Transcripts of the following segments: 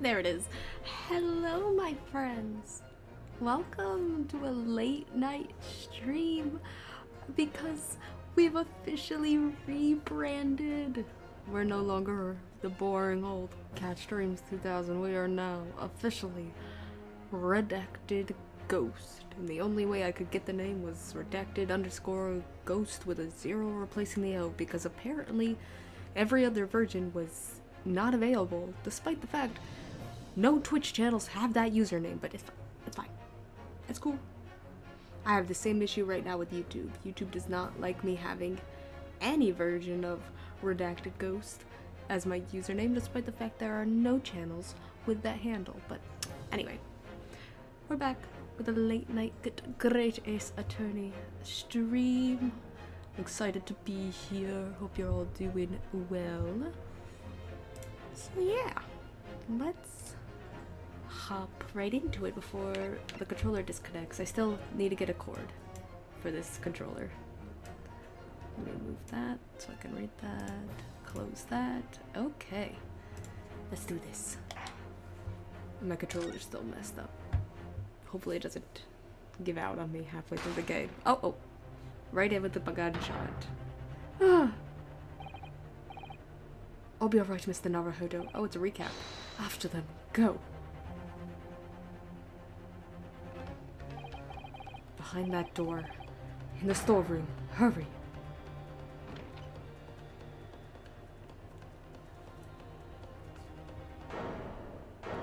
There it is. Hello, my friends. Welcome to a late night stream because we've officially rebranded. We're no longer the boring old Cat Streams 2000. We are now officially Redacted Ghost. And the only way I could get the name was redacted_ghost with a 0 replacing the O because apparently every other version was not available, despite the fact no Twitch channels have that username, but it's fine. It's cool. I have the same issue right now with YouTube. YouTube does not like me having any version of Redacted Ghost as my username, despite the fact there are no channels with that handle. But anyway, we're back with a late night Great Ace Attorney stream. I'm excited to be here. Hope you're all doing well. So yeah, let's hop right into it before the controller disconnects. I still need to get a cord for this controller. Let me move that so I can read that. Close that. Okay, let's do this. My controller's still messed up. Hopefully it doesn't give out on me halfway through the game. Oh, right in with the gunshot. I'll be alright, Mr. Naruhodo. Oh, it's a recap. After them. Go. Behind that door. In the storeroom. Hurry.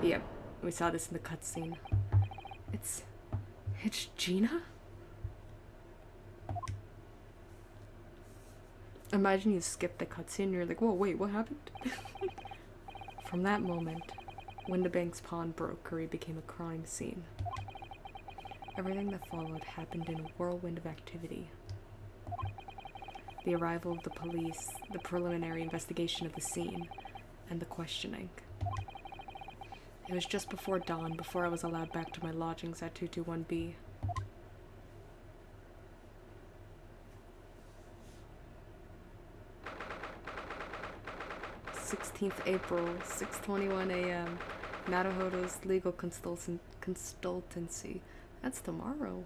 Yep, we saw this in the cutscene. It's Gina? Imagine you skip the cutscene and you're like, whoa, wait, what happened? From that moment, Windibank's pawnbrokery became a crime scene. Everything that followed happened in a whirlwind of activity. The arrival of the police, the preliminary investigation of the scene, and the questioning. It was just before dawn before I was allowed back to my lodgings at 221B. April, 6:21 a.m. Naruhodo's legal consultancy. That's tomorrow.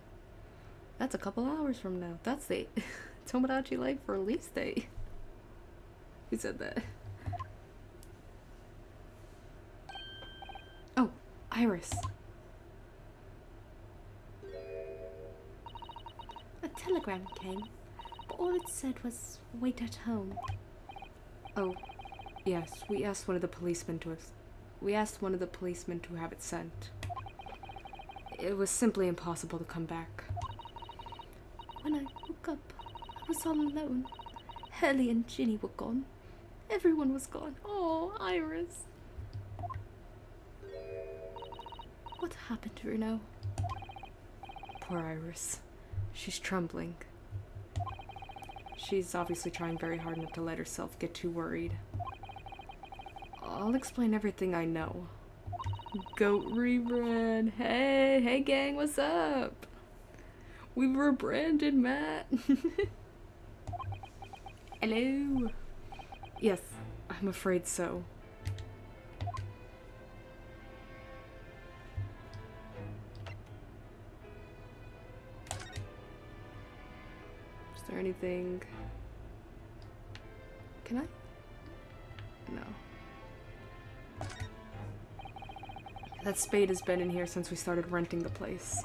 That's a couple hours from now. That's the Tomodachi Life release date. Who said that? Oh, Iris. A telegram came, but all it said was, wait at home. Oh, yes, we asked one of the policemen to have it sent. It was simply impossible to come back. When I woke up, I was all alone. Helly and Ginny were gone. Everyone was gone. Oh, Iris. What happened to her now? Poor Iris. She's trembling. She's obviously trying very hard not to let herself get too worried. I'll explain everything I know. Goat rebrand. Hey gang, what's up? We've rebranded, Matt. Hello. Yes, I'm afraid so. Is there anything? Can I? No. That spade has been in here since we started renting the place.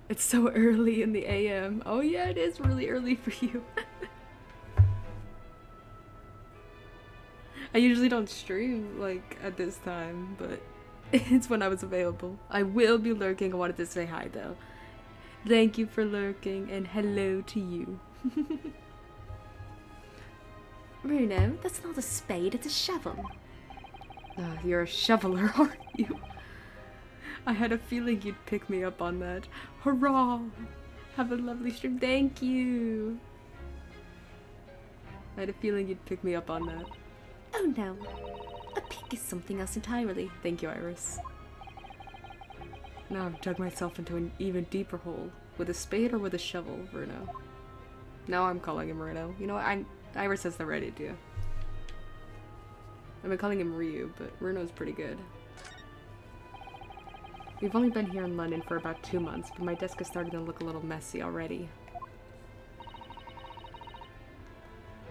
It's so early in the AM. Oh yeah, it is really early for you. I usually don't stream, like, at this time, but it's when I was available. I will be lurking. I wanted to say hi, though. Thank you for lurking, and hello to you. Bruno, that's not a spade, it's a shovel. You're a shoveler, aren't you? I had a feeling you'd pick me up on that. Hurrah! Have a lovely stream. Thank you! I had a feeling you'd pick me up on that. Oh no. A pick is something else entirely. Thank you, Iris. Now I've dug myself into an even deeper hole. With a spade or with a shovel, Bruno? Now I'm calling him Bruno. You know what? Iris has the right idea. I've been calling him Ryu, but Runo's pretty good. We've only been here in London for about 2 months, but my desk is starting to look a little messy already.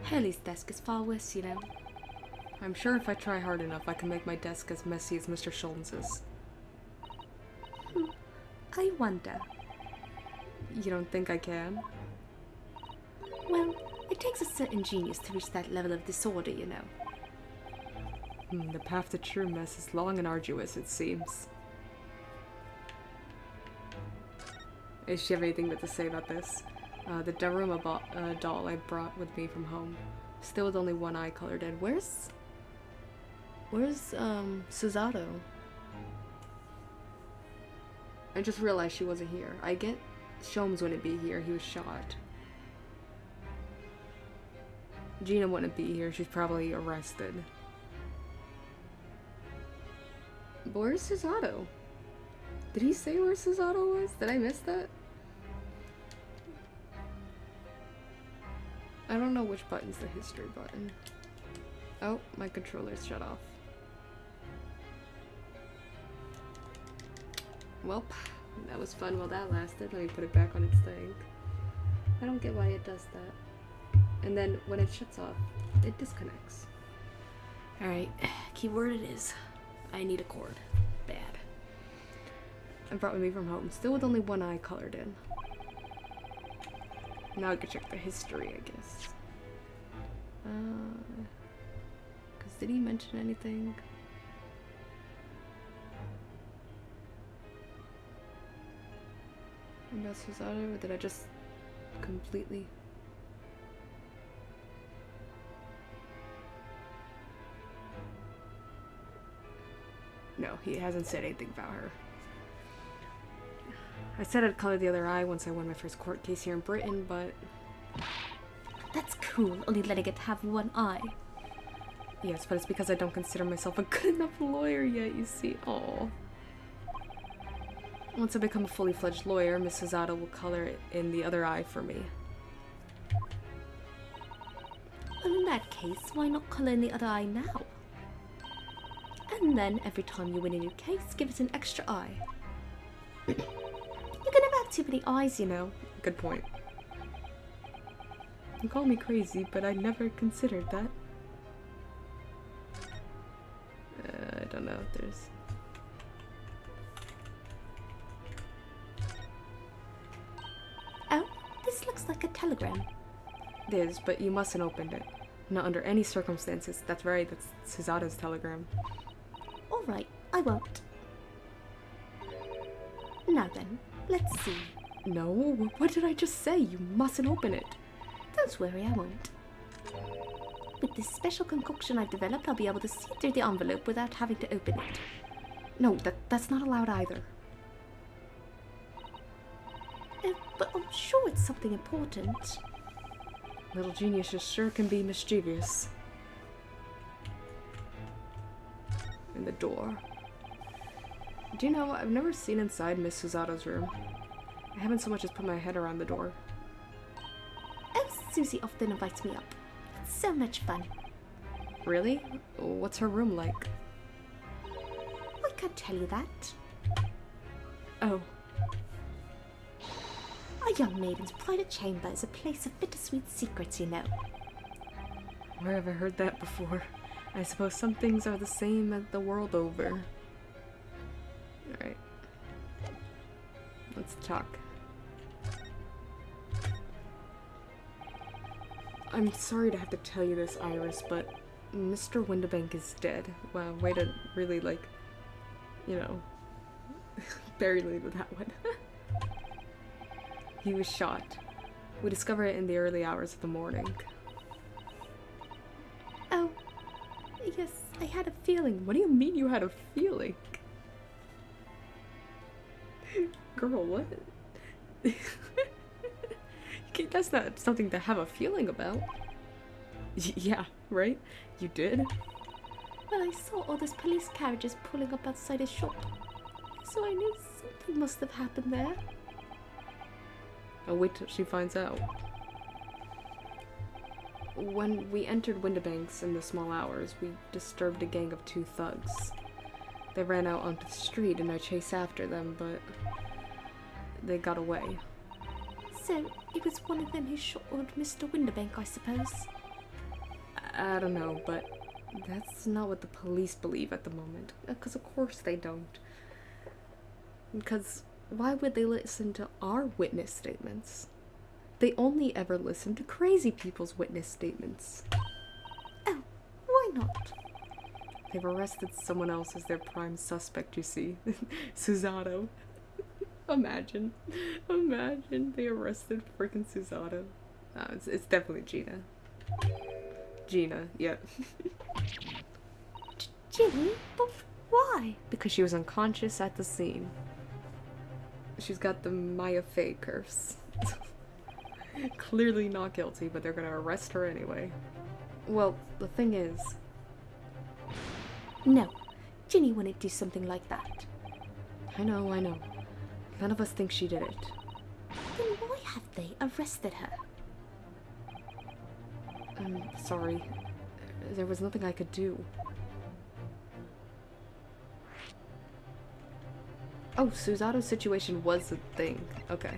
Haley's desk is far worse, you know. I'm sure if I try hard enough, I can make my desk as messy as Mr. Shulms's. I wonder. You don't think I can? Well, it takes a certain genius to reach that level of disorder, you know. The path to true mess is long and arduous, it seems. Does she have anything to say about this? The Daruma doll I brought with me from home. Still with only one eye colored in. Where's Suzato? I just realized she wasn't here. I get Sholmes wouldn't be here. He was shot. Gina wouldn't be here. She's probably arrested. But where's Suzato? Did he say where Suzato was? Did I miss that? I don't know which button's the history button. Oh, my controller's shut off. Welp, that was fun while that lasted. Let me put it back on its thing. I don't get why it does that. And then when it shuts off, it disconnects. Alright, keyword it is. I need a cord. Bad. I brought with me from home, still with only one eye colored in. Now I can check the history, I guess. Cause did he mention anything? About Suzato, or did I just completely... No, he hasn't said anything about her. I said I'd color the other eye once I won my first court case here in Britain, but... That's cool, only letting it have one eye. Yes, but it's because I don't consider myself a good enough lawyer yet, you see. Aww. Once I become a fully fledged lawyer, Miss Suzato will color it in the other eye for me. Well, in that case, why not color in the other eye now? And then, every time you win a new case, give it an extra eye. You can never have too many eyes, you know. Good point. You call me crazy, but I never considered that. I don't know if there's... Oh, this looks like a telegram. It is, but you mustn't open it. Not under any circumstances. That's right, that's Suzato's telegram. Alright, I won't. Now then, let's see. No, what did I just say? You mustn't open it. Don't worry, I won't. With this special concoction I've developed, I'll be able to see through the envelope without having to open it. No, that's not allowed either. But I'm sure it's something important. Little geniuses sure can be mischievous. In the door. Do you know, I've never seen inside Miss Suzato's room. I haven't so much as put my head around the door. Oh, Susie often invites me up. It's so much fun. Really? What's her room like? I can't tell you that. Oh. A young maiden's private chamber is a place of bittersweet secrets, you know. Where have I heard that before? I suppose some things are the same the world over. Alright. Let's talk. I'm sorry to have to tell you this, Iris, but Mr. Windibank is dead. Wow, way to really, like, you know, bury me with that one. He was shot. We discovered it in the early hours of the morning. Oh, yes, I had a feeling. What do you mean you had a feeling? Girl, what? That's not something to have a feeling about. Yeah, right? You did? Well, I saw all those police carriages pulling up outside his shop. So I knew something must have happened there. I'll wait till she finds out. When we entered Windibanks in the small hours, we disturbed a gang of 2 thugs. They ran out onto the street and I chased after them, but they got away. So, it was one of them who shot old Mr. Windibank, I suppose? I don't know, but that's not what the police believe at the moment. Because of course they don't. Because why would they listen to our witness statements? They only ever listen to crazy people's witness statements. Oh, why not? They've arrested someone else as their prime suspect, you see. Susato. Imagine they arrested freaking Susato. It's definitely Gina. Gina, yeah. Ginny? But why? Because she was unconscious at the scene. She's got the Maya Fey curse. Clearly not guilty, but they're gonna arrest her anyway. Well, the thing is... No, Ginny wouldn't do something like that. I know. None of us think she did it. Then why have they arrested her? I'm sorry. There was nothing I could do. Oh, Susato's situation was a thing. Okay.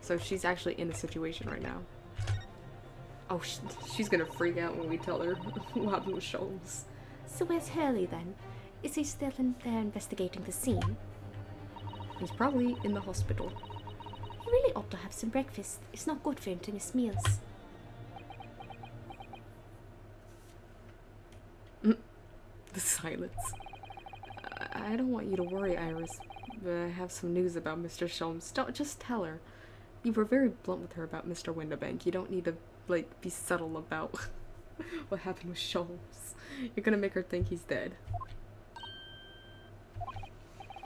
So she's actually in a situation right now. Oh, she's gonna freak out when we tell her what happened with Sholmes. So where's Hurley then? Is he still in there investigating the scene? He's probably in the hospital. He really ought to have some breakfast. It's not good for him to miss meals. The silence. I don't want you to worry, Iris, but I have some news about Mr. Sholmes. Don't just tell her. You were very blunt with her about Mr. Windibank. You don't need to, like, be subtle about what happened with Sholmes. You're gonna make her think he's dead.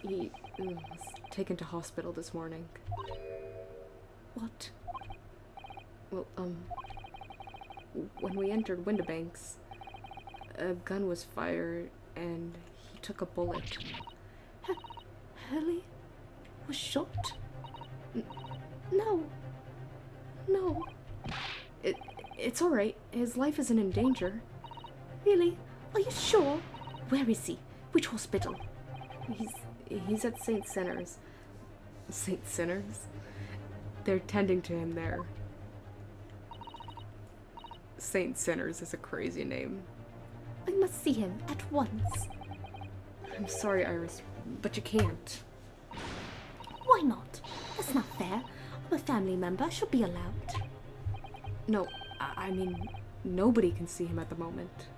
He was taken to hospital this morning. What? Well, when we entered Windibanks, a gun was fired and he took a bullet. Hurley was shot? No. It's alright. His life isn't in danger. Really? Are you sure? Where is he? Which hospital? He's at St. Sinners. St. Sinners? They're tending to him there. St. Sinners is a crazy name. I must see him at once. I'm sorry, Iris, but you can't. Why not? That's not fair. I'm a family member. I should be allowed. No, I mean, nobody can see him at the moment.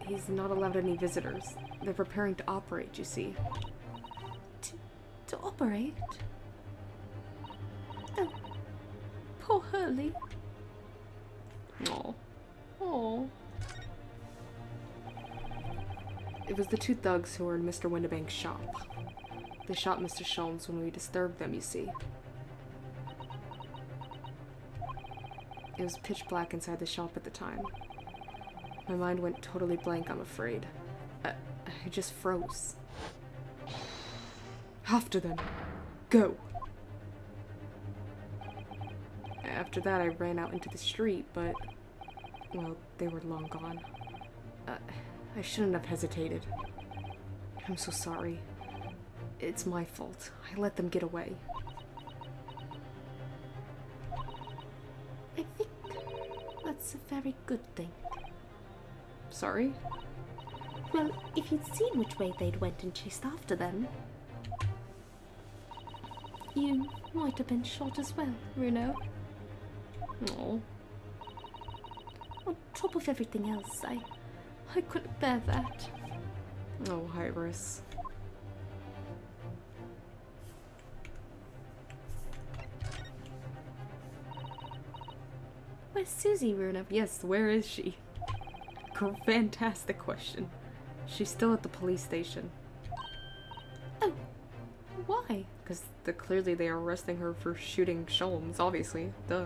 He's not allowed any visitors. They're preparing to operate, you see. To operate? Oh, poor Hurley. Oh. It was the 2 thugs who were in Mr. Windibank's shop. They shot Mr. Sholmes when we disturbed them, you see. It was pitch black inside the shop at the time. My mind went totally blank, I'm afraid. I just froze. After them. Go! After that, I ran out into the street, but... well, they were long gone. I shouldn't have hesitated. I'm so sorry. It's my fault. I let them get away. I think that's a very good thing. Sorry? Well, if you'd seen which way they'd went and chased after them, you might have been shot as well, Bruno. Oh. On top of everything else, I couldn't bear that. Oh, Iris. Where's Susie, Bruno? Yes, where is she? Fantastic question. She's still at the police station. Oh, why? Because clearly they are arresting her for shooting Sholmes, obviously. Duh.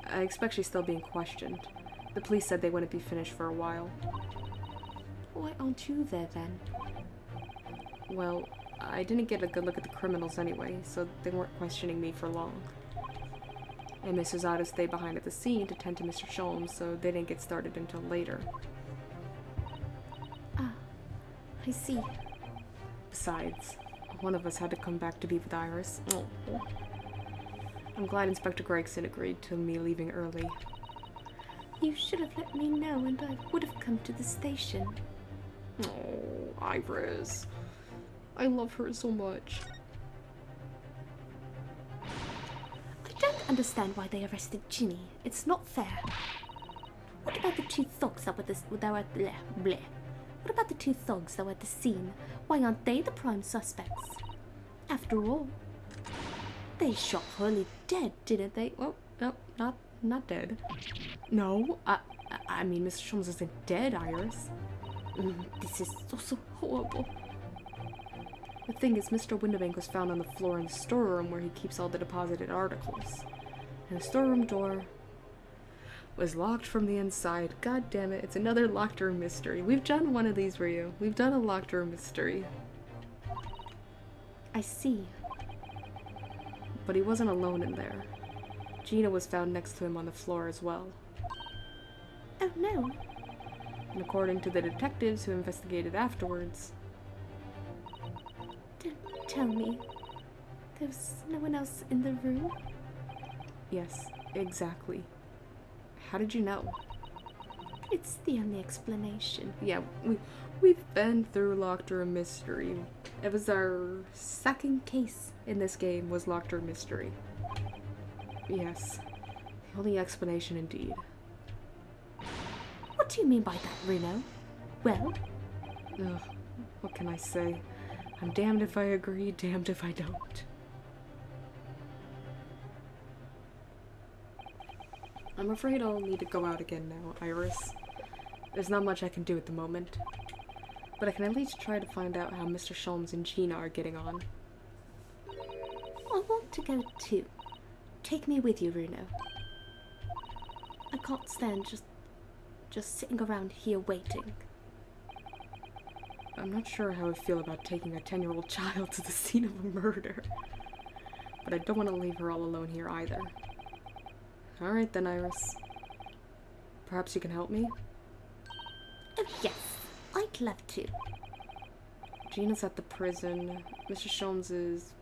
I expect she's still being questioned. The police said they wouldn't be finished for a while. Why aren't you there then? Well, I didn't get a good look at the criminals anyway, so they weren't questioning me for long. and Mrs. Otta stayed behind at the scene to tend to Mr. Sholmes, so they didn't get started until later. Ah, I see. Besides, one of us had to come back to be with Iris. Oh. I'm glad Inspector Gregson agreed to me leaving early. You should have let me know and I would have come to the station. Oh, Iris. I love her so much. I don't understand why they arrested Ginny. It's not fair. What about the two thugs that were What about the two thugs that were at the scene? Why aren't they the prime suspects? After all, they shot Hurley dead, didn't they? Well, no, not dead. No, I mean, Mr. Sholmes isn't dead, Iris. This is so horrible. The thing is, Mr. Windibank was found on the floor in the storeroom where he keeps all the deposited articles. And the storeroom door was locked from the inside. God damn it, it's another locked room mystery. We've done one of these for you. We've done a locked room mystery. I see. But he wasn't alone in there. Gina was found next to him on the floor as well. Oh no. And according to the detectives who investigated afterwards... Don't tell me. There was no one else in the room? Yes, exactly. How did you know? It's the only explanation. Yeah, we've been through locked room mystery. It was our second case in this game was locked room mystery. Yes, the only explanation indeed. What do you mean by that, Reno? Well? Ugh, what can I say? I'm damned if I agree, damned if I don't. I'm afraid I'll need to go out again now, Iris. There's not much I can do at the moment. But I can at least try to find out how Mr. Sholmes and Gina are getting on. I want to go too. Take me with you, Reno. I can't stand just sitting around here waiting. I'm not sure how I feel about taking a 10-year-old child to the scene of a murder. But I don't want to leave her all alone here either. Alright then, Iris. Perhaps you can help me? Oh yes, I'd love to. Gina's at the prison. Mr. Sholmes is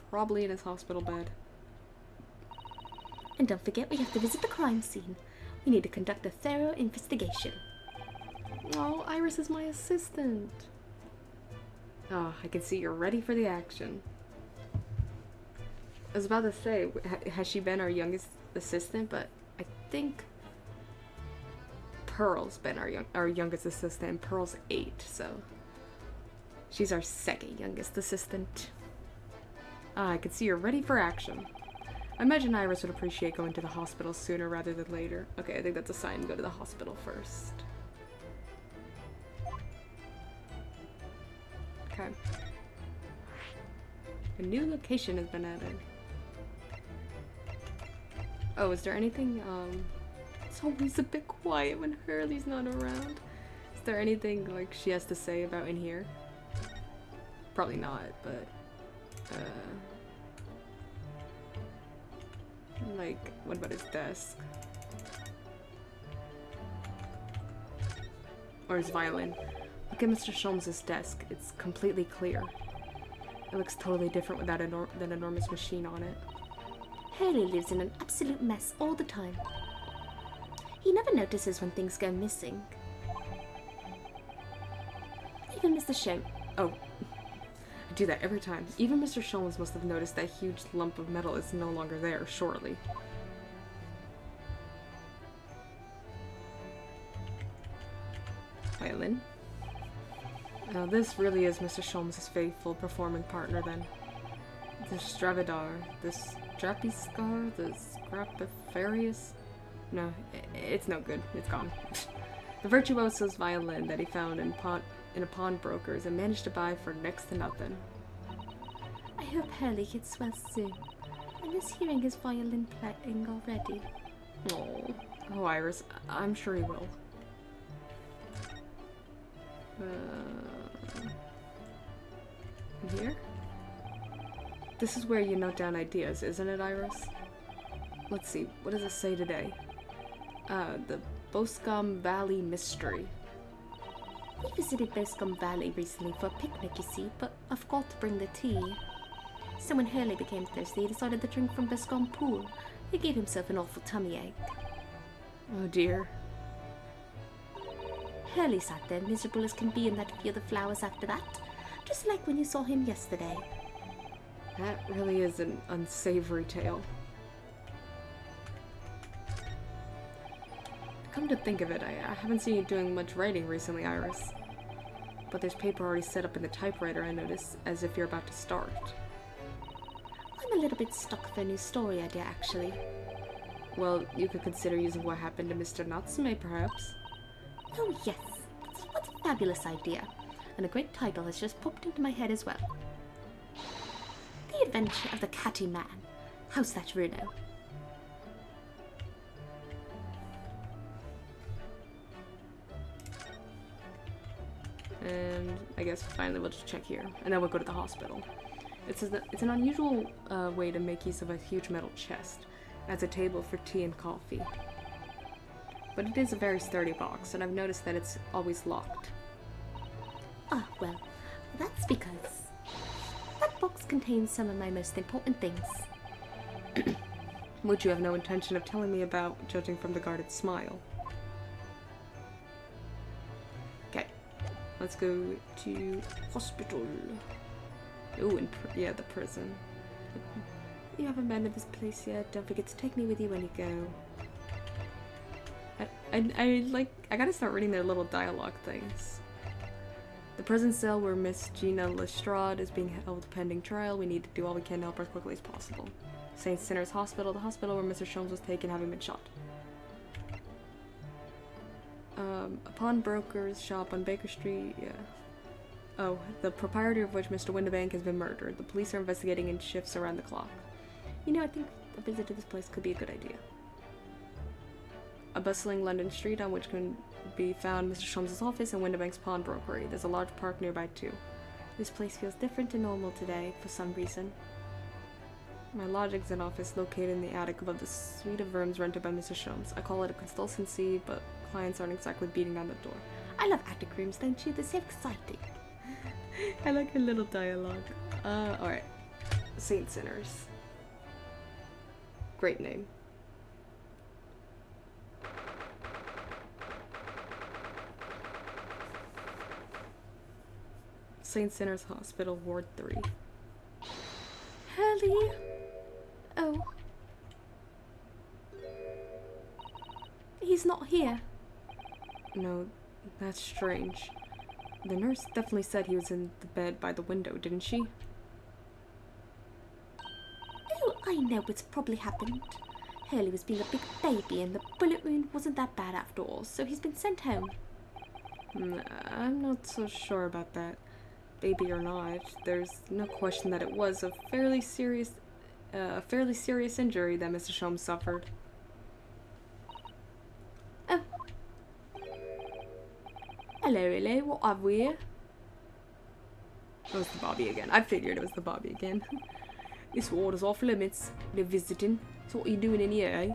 probably in his hospital bed. And don't forget we have to visit the crime scene. We need to conduct a thorough investigation. Oh, Iris is my assistant. Oh, I can see you're ready for the action. I was about to say, has she been our youngest assistant? But I think Pearl's been our youngest assistant, and Pearl's 8, so she's our second youngest assistant. I can see you're ready for action. I imagine Iris would appreciate going to the hospital sooner rather than later. Okay, I think that's a sign to go to the hospital first. Okay. A new location has been added. Oh, is there anything, it's always a bit quiet when Hurley's not around. Is there anything, like, she has to say about in here? Probably not, but, like, what about his desk? Or his violin? Look at Mr. Sholmes' desk. It's completely clear. It looks totally different without that enormous machine on it. Hurley lives in an absolute mess all the time. He never notices when things go missing. Even Mr. Sholmes. Oh, I do that every time. Even Mr. Sholmes must have noticed that huge lump of metal is no longer there, surely. Violin? Now this really is Mr. Sholmes' faithful performing partner then. The Stravadar, the Strapiscar, the Scrapifarius? No, it's no good. It's gone. The virtuoso's violin that he found in a pawnbroker's and managed to buy for next to nothing. I hope Hurley gets well soon. I miss hearing his violin playing already. Oh, Iris, I'm sure he will. Here? This is where you note down ideas, isn't it, Iris? let's see, what does it say today? The Boscombe Valley Mystery. We visited Boscombe Valley recently for a picnic, you see, but I forgot to bring the tea. So when Hurley became thirsty, he decided to drink from Boscombe Pool. He gave himself an awful tummy ache. Oh dear. Hurley sat there miserable as can be in that field of flowers after that, just like when you saw him yesterday. That really is an unsavory tale. Come to think of it, I haven't seen you doing much writing recently, Iris. But there's paper already set up in the typewriter, I notice, as if you're about to start. I'm a little bit stuck for a new story idea, actually. Well, you could consider using what happened to Mr. Natsume, perhaps. Oh yes, what a fabulous idea. And a great title has just popped into my head as well. The Adventure of the Catty Man. How's that, Bruno? And I guess finally we'll just check here, and then we'll go to the hospital. It's an unusual way to make use of a huge metal chest as a table for tea and coffee. But it is a very sturdy box, and I've noticed that it's always locked. Ah, well, that's because that box contains some of my most important things. Which you have no intention of telling me about, judging from the guarded smile. Okay, let's go to hospital. Oh, and yeah, the prison. You haven't been to this place yet. Don't forget to take me with you when you go. I gotta start reading their little dialogue things. The prison cell where Miss Gina Lestrade is being held pending trial. We need to do all we can to help her as quickly as possible. St. Sinner's Hospital, the hospital where Mr. Sholmes was taken having been shot. A pawnbroker's shop on Baker Street, yeah. Oh, the proprietor of which, Mr. Windibank, has been murdered. The police are investigating in shifts around the clock. You know, I think a visit to this place could be a good idea. A bustling London street on which can be found Mr. Sholmes' office and Windibank's pawnbrokery. There's a large park nearby too. This place feels different and normal today, for some reason. My lodgings and office located in the attic above the suite of rooms rented by Mr. Sholmes. I call it a consultancy, but clients aren't exactly beating down the door. I love attic rooms, don't you? They're so exciting. I like a little dialogue. Alright. St. Sinners. Great name. St. Sinners Hospital, Ward 3. Hurley? Oh. He's not here. No, that's strange. The nurse definitely said he was in the bed by the window, didn't she? Oh, I know what's probably happened. Hurley was being a big baby and the bullet wound wasn't that bad after all, so he's been sent home. I'm not so sure about that. Baby or not, there's no question that it was a fairly serious injury that Mr. Sholmes suffered. Oh. Hello, what have we here? It was the Bobby again. I figured it was the Bobby again. This ward is off limits. They're visiting. So what are you doing in here, eh?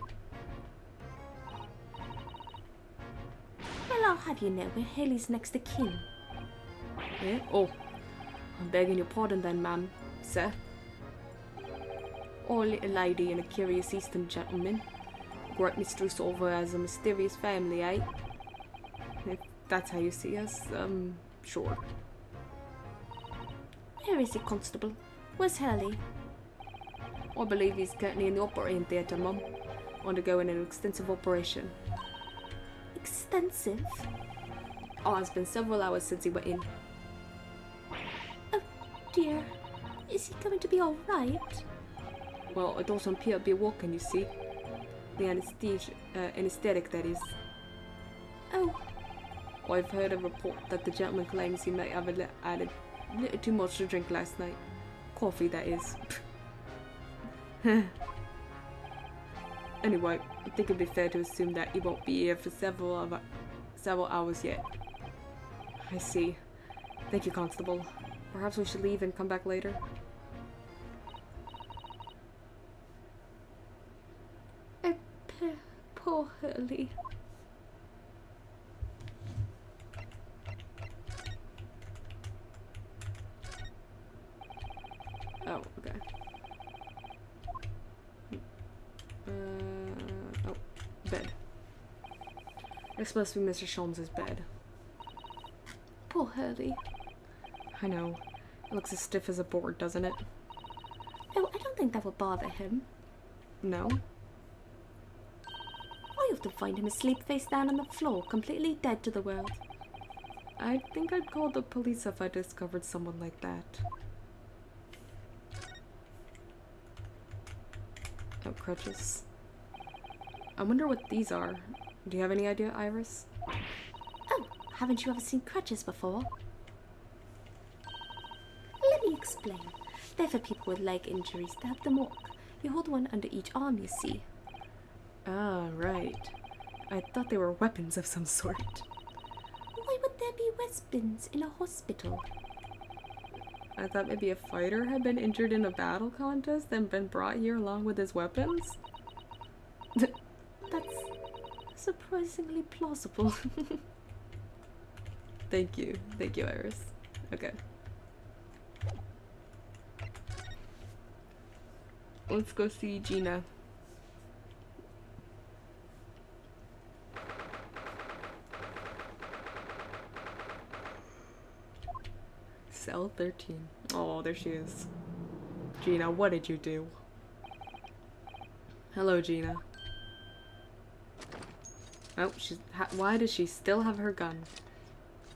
Well, I'll have you know where Hurley's next of kin. Yeah? Oh. I'm begging your pardon then, ma'am, sir. Or a little lady and a curious Eastern gentleman. Great mistress over as a mysterious family, eh? If that's how you see us, sure. Where is he, Constable? Where's Hurley? I believe he's currently in the operating theatre, mum. Undergoing an extensive operation. Extensive? Oh, it's been several hours since he went in. Oh dear. Is he going to be alright? Well, it doesn't appear to be walking, you see. The anesthetic, that is. Oh. I've heard a report that the gentleman claims he may have added a little too much to drink last night. Coffee, that is. Anyway, I think it'd be fair to assume that he won't be here for several hours yet. I see. Thank you, Constable. Perhaps we should leave and come back later? Poor Hurley. Oh, okay. Oh, bed. This must be Mr. Sholmes's bed. Poor Hurley. I know. It looks as stiff as a board, doesn't it? Oh, I don't think that would bother him. No? I often find him asleep face down on the floor, completely dead to the world. I think I'd call the police if I discovered someone like that. Oh, crutches. I wonder what these are. Do you have any idea, Iris? Oh, haven't you ever seen crutches before? Let me explain. They're for people with leg injuries to help them walk. You hold one under each arm, you see. Ah, right. I thought they were weapons of some sort. Why would there be weapons in a hospital? I thought maybe a fighter had been injured in a battle contest and been brought here along with his weapons? That's surprisingly plausible. Thank you. Thank you, Iris. Okay. Let's go see Gina. Cell 13. Oh, there she is. Gina, what did you do? Hello, Gina. Oh, why does she still have her gun?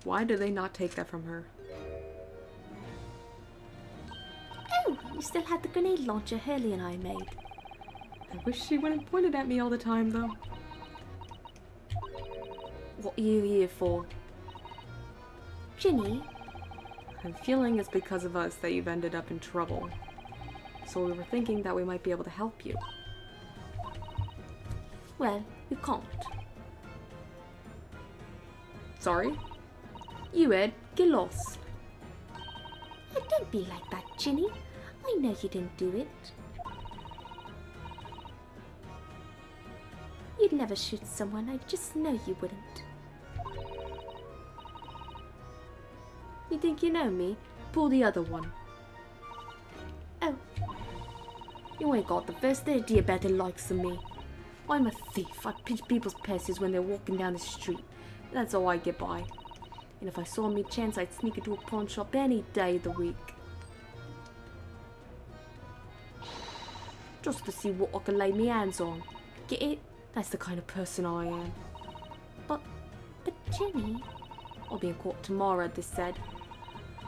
Why did they not take that from her? Oh, you still had the grenade launcher Hurley and I made. I wish she wouldn't point it at me all the time, though. What are you here for? Ginny? I'm feeling it's because of us that you've ended up in trouble. So we were thinking that we might be able to help you. Well, you can't. Sorry? You Ed, get lost. Oh, don't be like that, Ginny. I know you didn't do it. You'd never shoot someone, I just know you wouldn't. You think you know me? Pull the other one. Oh. You ain't got the first idea about the likes of me. I'm a thief. I pinch people's purses when they're walking down the street. That's how I get by. And if I saw me chance, I'd sneak into a pawn shop any day of the week. Just to see what I can lay me hands on. Get it? That's the kind of person I am. But Jenny... I'll be in court tomorrow, they said.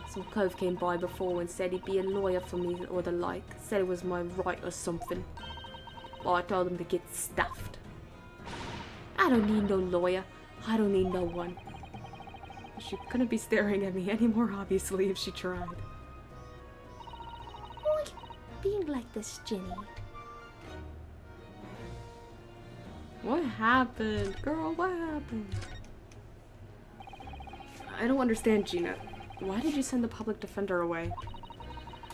Some cove came by before and said he'd be a lawyer for me or the like. Said it was my right or something. But I told him to get stuffed. I don't need no lawyer. I don't need no one. She couldn't be staring at me any more obviously if she tried. Why being like this, Jenny? What happened? Girl, what happened? I don't understand, Gina. Why did you send the public defender away?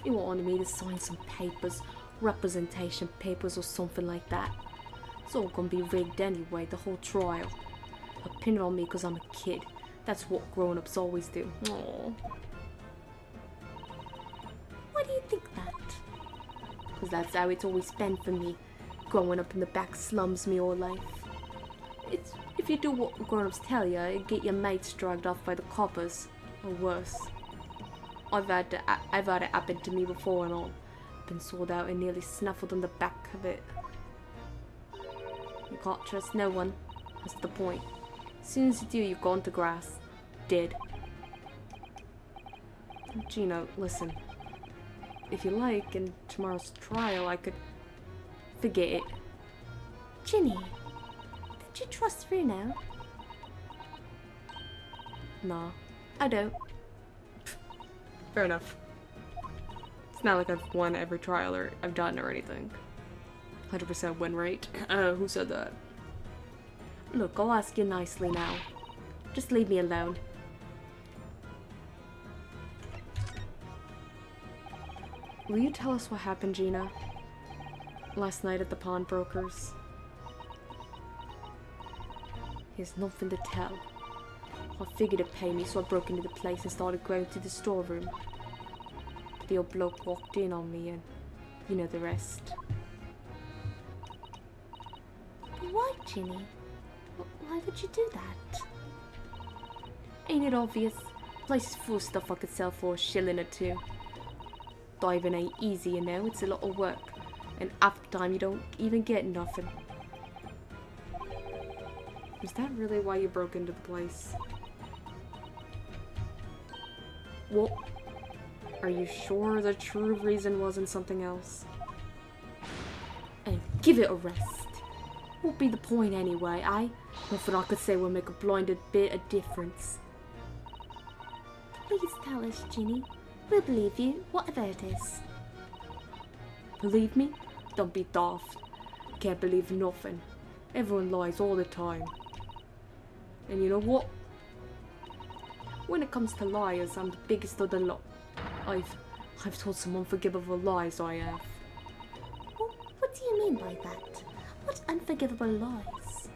He wanted me to sign some papers, representation papers or something like that. It's all gonna be rigged anyway, the whole trial. A pin it on me because I'm a kid. That's what grown-ups always do. Aww. Why do you think that? Because that's how it's always been for me. Growing up in the back slums me whole life. It's if you do what grown-ups tell you, you get your mates dragged off by the coppers. Or worse. I've had it happen to me before and all. Been sold out and nearly snuffled on the back of it. You can't trust no one. That's the point. As soon as you do, you're gone to grass. Dead. Gina, listen. If you like, in tomorrow's trial, I could... Forget it. Ginny, don't you trust her now? Nah. I don't. Fair enough. It's not like I've won every trial or I've done or anything. 100% win rate. Who said that? Look, I'll ask you nicely now. Just leave me alone. Will you tell us what happened, Gina? Last night at the pawnbroker's? Here's nothing to tell. I figured it'd pay me, so I broke into the place and started going through the storeroom. But the old bloke walked in on me and you know the rest. But why, Ginny? Why would you do that? Ain't it obvious? The place is full of stuff I could sell for a shilling or two. Diving ain't easy, you know, it's a lot of work. And half the time you don't even get nothing. Is that really why you broke into the place? What? Are you sure the true reason wasn't something else? And give it a rest. What'd be the point anyway, eh? Nothing I could say will make a blinded bit of difference. Please tell us, Ginny. We'll believe you, whatever it is. Believe me? Don't be daft. Can't believe nothing. Everyone lies all the time. And you know what? When it comes to liars, I'm the biggest of the lot. I've told some unforgivable lies, I have. What do you mean by that? What unforgivable lies?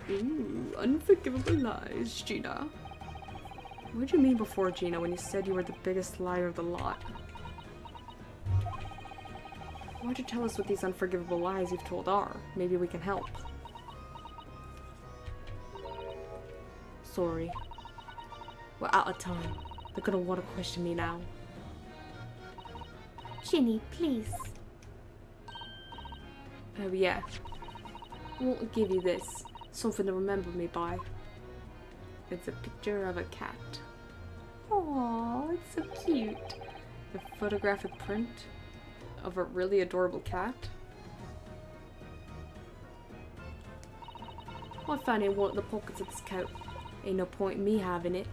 Ooh, unforgivable lies, Gina. What did you mean before, Gina, when you said you were the biggest liar of the lot? Why'd you tell us what these unforgivable lies you've told are? Maybe we can help. Sorry. We're out of time. They're gonna want to question me now. Ginny, please. Oh yeah. I won't give you this. Something to remember me by. It's a picture of a cat. Aww, it's so cute. A photographic print of a really adorable cat. I found it in one of the pockets of this coat. Ain't no point in me having it.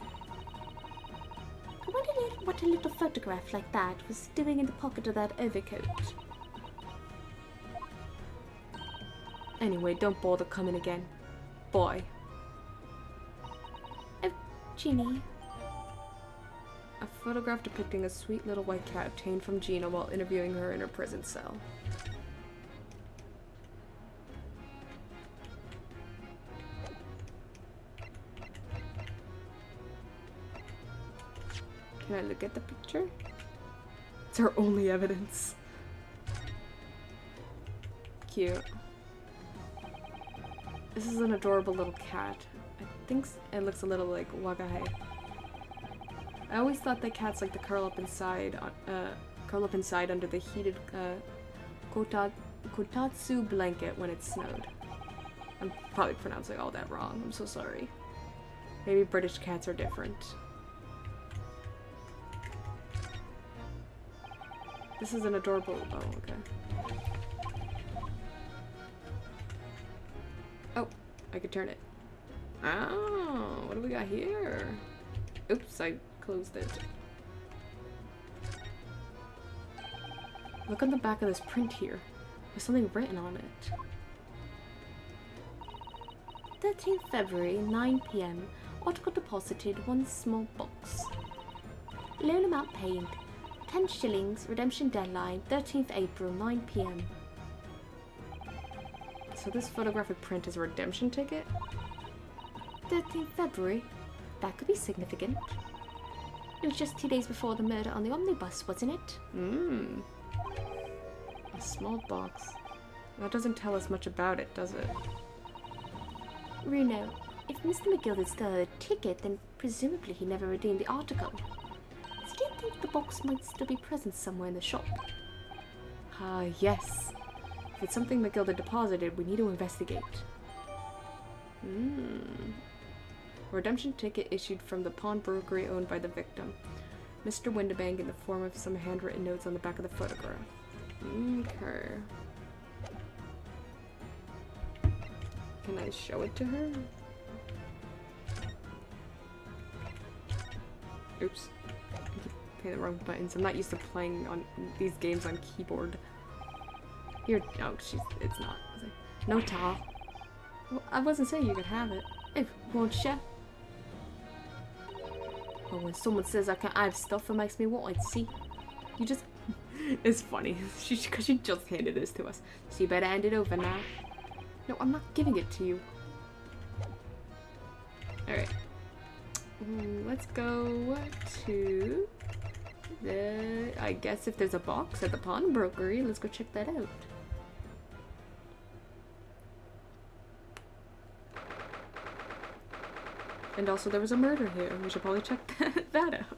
I wondered what a little photograph like that was doing in the pocket of that overcoat. Anyway, don't bother coming again. Bye. Oh, Ginny. A photograph depicting a sweet little white cat obtained from Gina while interviewing her in her prison cell. Can I look at the picture? It's our only evidence. Cute. This is an adorable little cat. I think it looks a little like Wagahe. I always thought that cats like to curl up inside under the heated kotatsu blanket when it snowed. I'm probably pronouncing all that wrong. I'm so sorry. Maybe British cats are different. This is an adorable. Oh, okay. Oh, I could turn it. Oh, what do we got here? Oops, I closed it. Look on the back of this print here. There's something written on it. 13th February, 9 p.m. Article deposited, 1 small box. Loan amount paid. 10 shillings, redemption deadline, 13th April, 9 p.m. So this photographic print is a redemption ticket? 13th February? That could be significant. It was just 2 days before the murder on the omnibus, wasn't it? A small box. That doesn't tell us much about it, does it? Runo, if Mr. McGill is still a ticket, then presumably he never redeemed the article. So do you think the box might still be present somewhere in the shop? Yes. If it's something McGilda deposited, we need to investigate. Redemption ticket issued from the pawnbrokery owned by the victim. Mr. Windibank in the form of some handwritten notes on the back of the photograph. Okay. Can I show it to her? Oops. I keep hitting the wrong buttons. I'm not used to playing on these games on keyboard. Here, oh, it's not. No, Ta. Well, I wasn't saying you could have it. Oh, won't ya? Well, when someone says I can't have stuff, it makes me want it, see? You just It's funny, because she just handed this to us. So you better hand it over now. No, I'm not giving it to you. Alright. Let's go to the... I guess if there's a box at the pawnbrokery, let's go check that out. And also there was a murder here. We should probably check that out.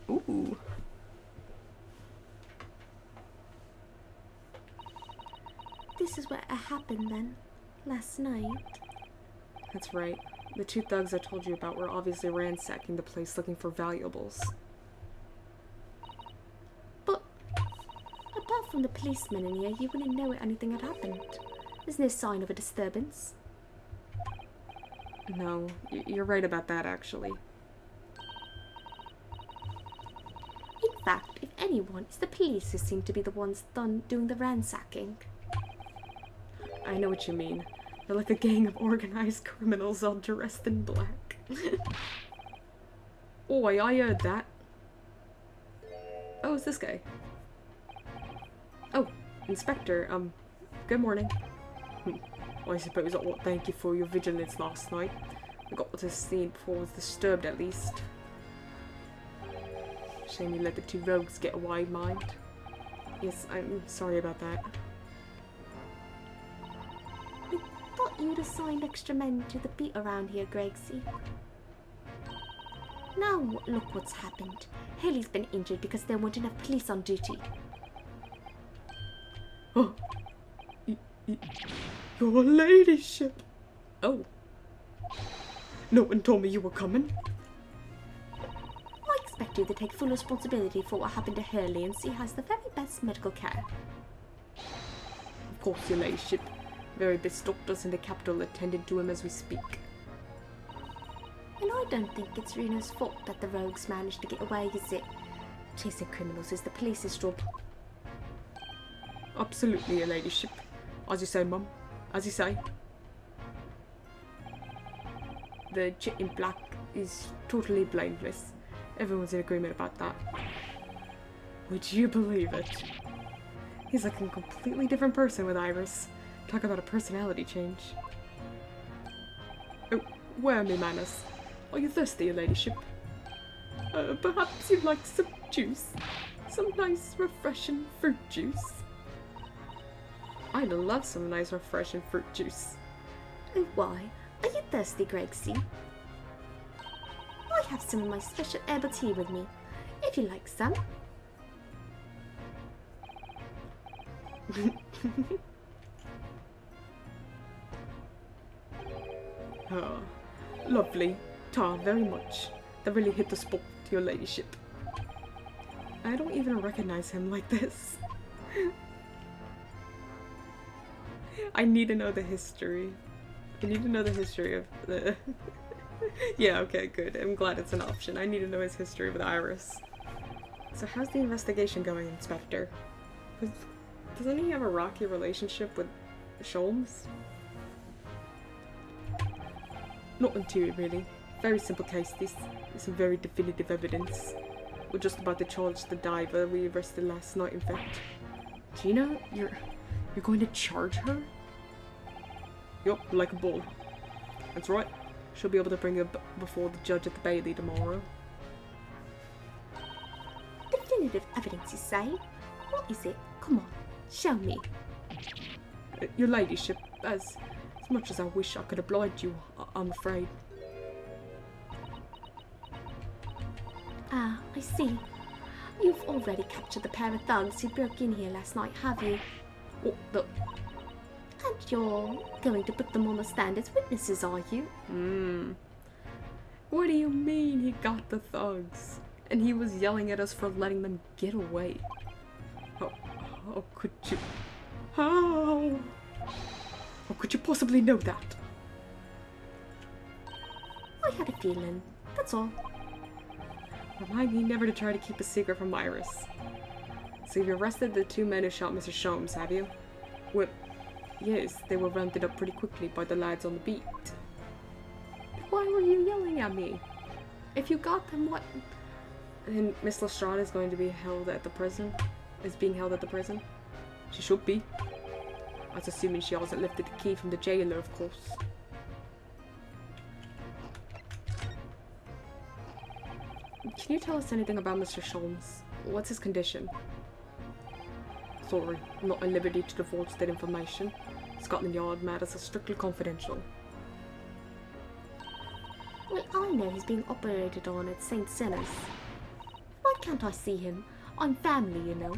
Ooh. This is what happened then, last night. That's right. The two thugs I told you about were obviously ransacking the place looking for valuables. But, apart from the policeman in here, you wouldn't know anything had happened. There's no sign of a disturbance. No, you're right about that, actually. In fact, if anyone, it's the police who seem to be the ones doing the ransacking. I know what you mean. They're like a gang of organized criminals all dressed in black. Oi, I heard that. Oh, it's this guy. Oh, Inspector, good morning. I suppose I ought to thank you for your vigilance last night. I got to the scene before I was disturbed, at least. Shame you let the two rogues get away, mind. Yes, I'm sorry about that. I thought you'd assigned extra men to the beat around here, Gregsy. Now look what's happened. Haley's been injured because there weren't enough police on duty. Oh, your ladyship. Oh. No one told me you were coming. I expect you to take full responsibility for what happened to Hurley and see has the very best medical care. Of course, your ladyship. Very best doctors in the capital attended to him as we speak. And I don't think it's Reno's fault that the rogues managed to get away, is it? Chasing criminals is the police's job. Absolutely, your ladyship. As you say, Mum. As you say. The chit in black is totally blameless. Everyone's in agreement about that. Would you believe it? He's like a completely different person with Iris. Talk about a personality change. Oh, where are my manners? Are you thirsty, your ladyship? Perhaps you'd like some juice? Some nice, refreshing fruit juice? I'd love some nice, refreshing fruit juice. Oh, why? Are you thirsty, Gregsy? I have some of my special herbal tea with me, if you like some. Oh, lovely. Ta, very much. That really hit the spot, your ladyship. I don't even recognize him like this. I need to know the history. I need to know the history of the... Yeah, okay, good. I'm glad it's an option. I need to know his history with Iris. So how's the investigation going, Inspector? Doesn't he have a rocky relationship with Sholmes? Nothing to it, really. Very simple case, this. Some very definitive evidence. We're just about to charge the diver we arrested last night, in fact. Gina, you're going to charge her? Yup, like a bull. That's right. She'll be able to bring her before the judge at the Bailey tomorrow. Definitive evidence, you say? What is it? Come on, show me. Your ladyship, as much as I wish I could oblige you, I'm afraid. Ah, I see. You've already captured the pair of thugs who broke in here last night, have you? Oh, look. And you're going to put them on the stand as witnesses, are you? What do you mean he got the thugs? And he was yelling at us for letting them get away. How could you... How could you possibly know that? I had a feeling, that's all. Remind me never to try to keep a secret from Iris. So you've arrested the two men who shot Mr. Sholmes, have you? Well, yes, they were rounded up pretty quickly by the lads on the beat. Why were you yelling at me? If you got them, And Miss Lestrade is going to be held at the prison? Is being held at the prison? She should be. That's assuming she hasn't lifted the key from the jailer, of course. Can you tell us anything about Mr. Sholmes? What's his condition? Sorry, I'm not at liberty to divulge that information. Scotland Yard matters are strictly confidential. Well, I know he's being operated on at St. Senna's. Why can't I see him? I'm family, you know.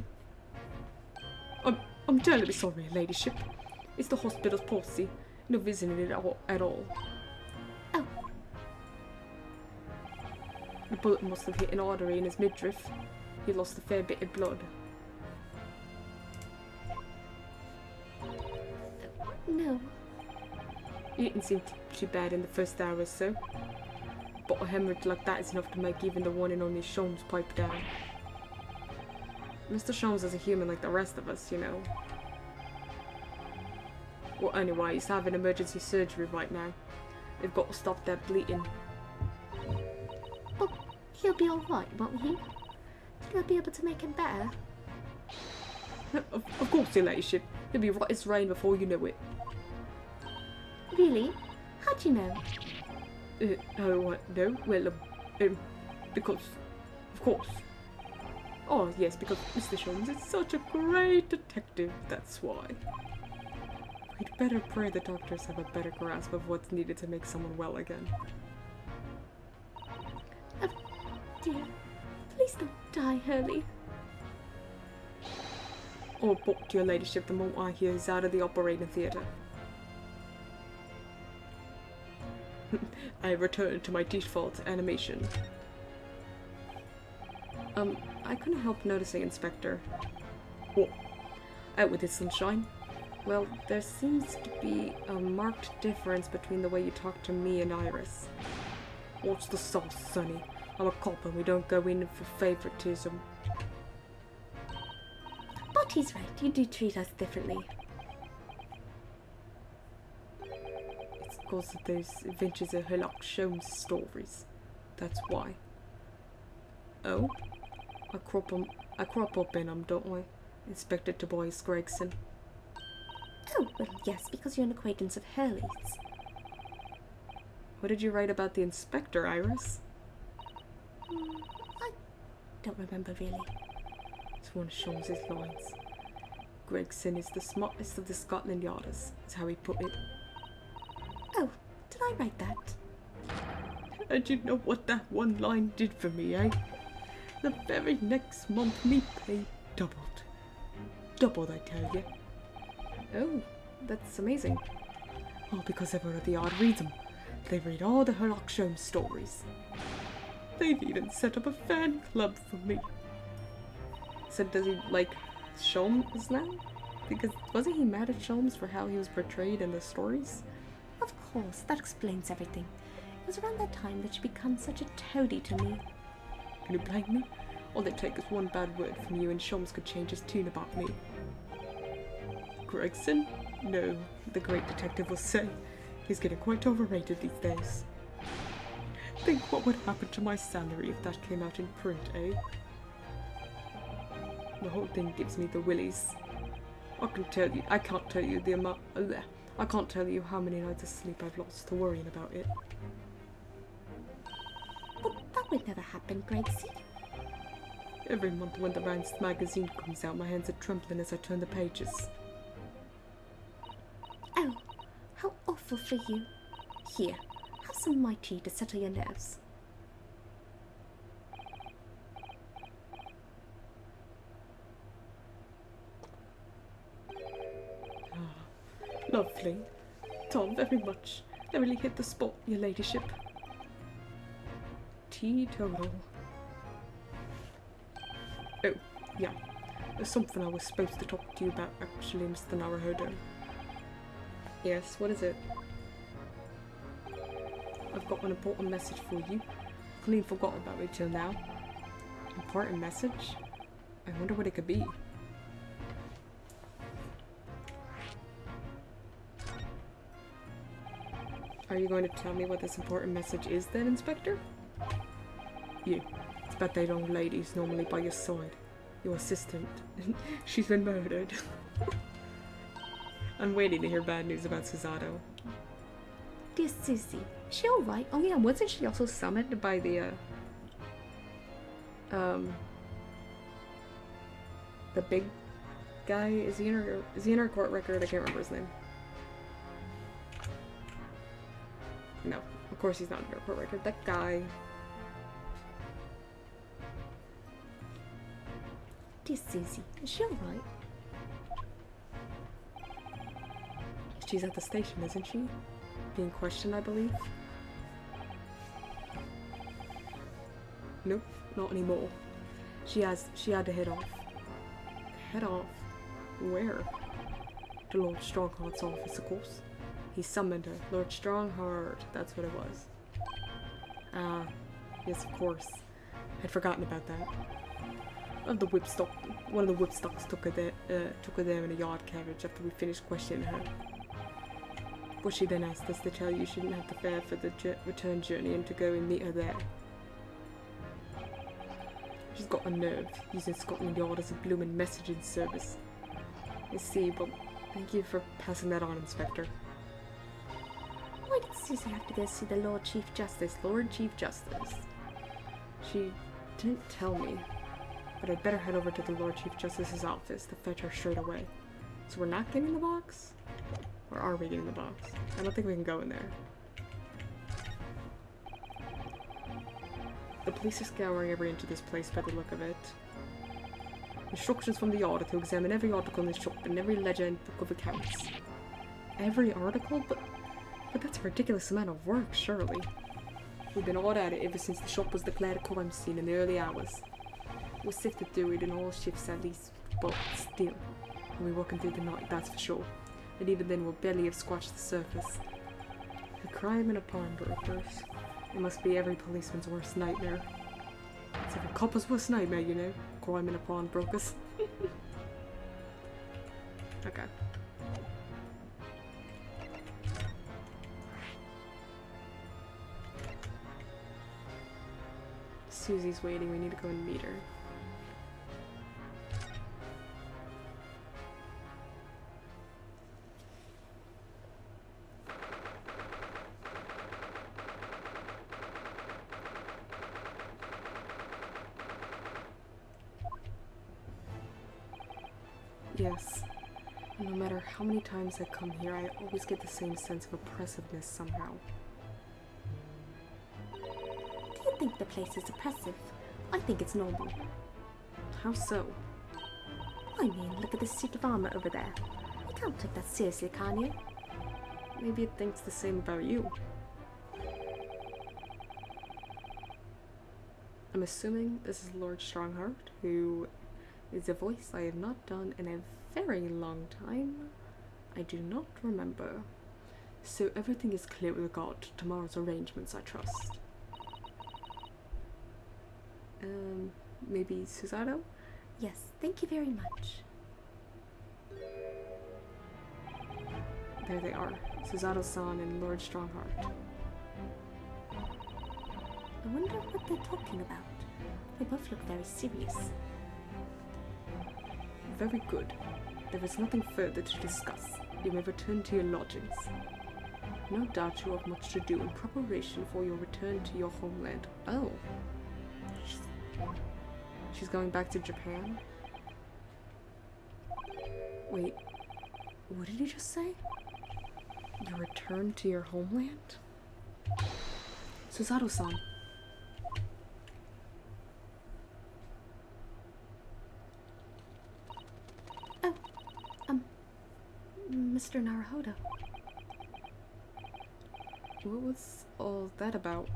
I'm terribly sorry, Your Ladyship. It's the hospital's policy. No visiting it at all. Oh. The bullet must have hit an artery in his midriff. He lost a fair bit of blood. No. It didn't seem too bad in the first hour or so. But a hemorrhage like that is enough to make even the one and only Sholmes pipe down. Mr. Sholmes is a human like the rest of us, you know. Well, anyway, he's having emergency surgery right now. They've got to stop that bleeding. But he'll be alright, won't he? You'll be able to make him better. Of course, Your Ladyship. He'll be right as rain before you know it. Really? How'd you know? No? Well, because... Of course. Oh, yes, because Mr. Sholmes is such a great detective, that's why. We'd better pray the doctors have a better grasp of what's needed to make someone well again. Oh, dear. Please don't die, Hurley. I'll report to Your Ladyship the moment I hear he's out of the operating theatre. I return to my default animation. I couldn't help noticing, Inspector. What? Out with it, sunshine. Well, there seems to be a marked difference between the way you talk to me and Iris. What's the sauce, Sonny? I'm a cop and we don't go in for favoritism. But he's right, you do treat us differently. It's because of those adventures of Sherlock Holmes stories. That's why. Oh? I crop up in them, don't I? Inspector Tobias Gregson. Oh, well, yes, because you're an acquaintance of Hurley's. What did you write about the inspector, Iris? I don't remember really. It's one of Sholmes's lines. Gregson is the smartest of the Scotland Yarders, is how he put it. Oh, did I write that? And you know what that one line did for me, eh? The very next month me pay doubled. Doubled, I tell you. Oh, that's amazing. Oh, because everyone at the yard reads them. They read all the Sherlock Holmes stories. They've even set up a fan club for me. So does he like Sholmes now? Because wasn't he mad at Sholmes for how he was portrayed in the stories? Of course, that explains everything. It was around that time that you become such a toady to me. Can you blame me? All it takes is one bad word from you and Sholmes could change his tune about me. Gregson? No, the great detective will say. He's getting quite overrated these days. Think what would happen to my salary if that came out in print, eh? The whole thing gives me the willies. I can't tell you the amount. I can't tell you how many nights of sleep I've lost to worrying about it. But that would never happen, Gregsy. Every month when the Rance magazine comes out, my hands are trembling as I turn the pages. Oh, how awful for you. Here, have some of my tea to settle your nerves. Lovely. Tom, very much. They really hit the spot, Your Ladyship. Teetotal. Oh, yeah. There's something I was supposed to talk to you about, actually, Mr. Naruhodo. Yes, what is it? I've got an important message for you. Clean forgot about it till now. Important message? I wonder what it could be. Are you going to tell me what this important message is then, Inspector? Yeah, it's bet that young lady's normally by your side. Your assistant. She's been murdered. I'm waiting to hear bad news about Susato. Dear Susie, is she alright? Oh yeah, wasn't she also summoned by The big guy? Is he in our court record? I can't remember his name. No, of course he's not in our court record. That guy. Dear Susie, is she alright? She's at the station, isn't she? Being questioned, I believe. Nope, not anymore. She had to head off. Head off? Where? To Lord Strongheart's office, of course. He summoned her. Lord Strongheart, that's what it was. Ah, yes, of course. I'd forgotten about that. One of the whipstocks took her there in a yard carriage after we finished questioning her. But she then asked us to tell you she didn't have the fare for the return journey and to go and meet her there. She's got a nerve, using Scotland Yard as a bloomin' messaging service. I see, but thank you for passing that on, Inspector. Why did Susie have to go see the Lord Chief Justice? Lord Chief Justice. She didn't tell me, but I'd better head over to the Lord Chief Justice's office to fetch her straight away. So we're not getting the box? Or are we getting the box? I don't think we can go in there. The police are scouring every inch of this place by the look of it. Instructions from the Yard to examine every article in the shop and every ledger and book of accounts. Every article? But that's a ridiculous amount of work, surely. We've been hard at it ever since the shop was declared a crime scene in the early hours. We're sifted through it in all shifts at least, but still. We'll be working through the night, that's for sure. And even then we'll barely have scratched the surface. A crime and a pawnbrokers. It must be every policeman's worst nightmare. It's every couple's worst nightmare, you know. Crime and a pawnbrokers. Okay. Susie's waiting, we need to go and meet her. Yes. No matter how many times I come here, I always get the same sense of oppressiveness somehow. Do you think the place is oppressive? I think it's normal. How so? I mean, look at the suit of armor over there. You can't take that seriously, can you? Maybe it thinks the same about you. I'm assuming this is Lord Strongheart, who is a voice I have not done in a very long time. I do not remember. So everything is clear with regard to tomorrow's arrangements, I trust. Maybe Susato? Yes, thank you very much. There they are. Susato-san and Lord Strongheart. I wonder what they're talking about. They both look very serious. Very good. There is nothing further to discuss. You may return to your lodgings. No doubt you have much to do in preparation for your return to your homeland. Oh. She's going back to Japan? Wait. What did you just say? Your return to your homeland? Susato-san. Mr. Naruhodo. What was all that about?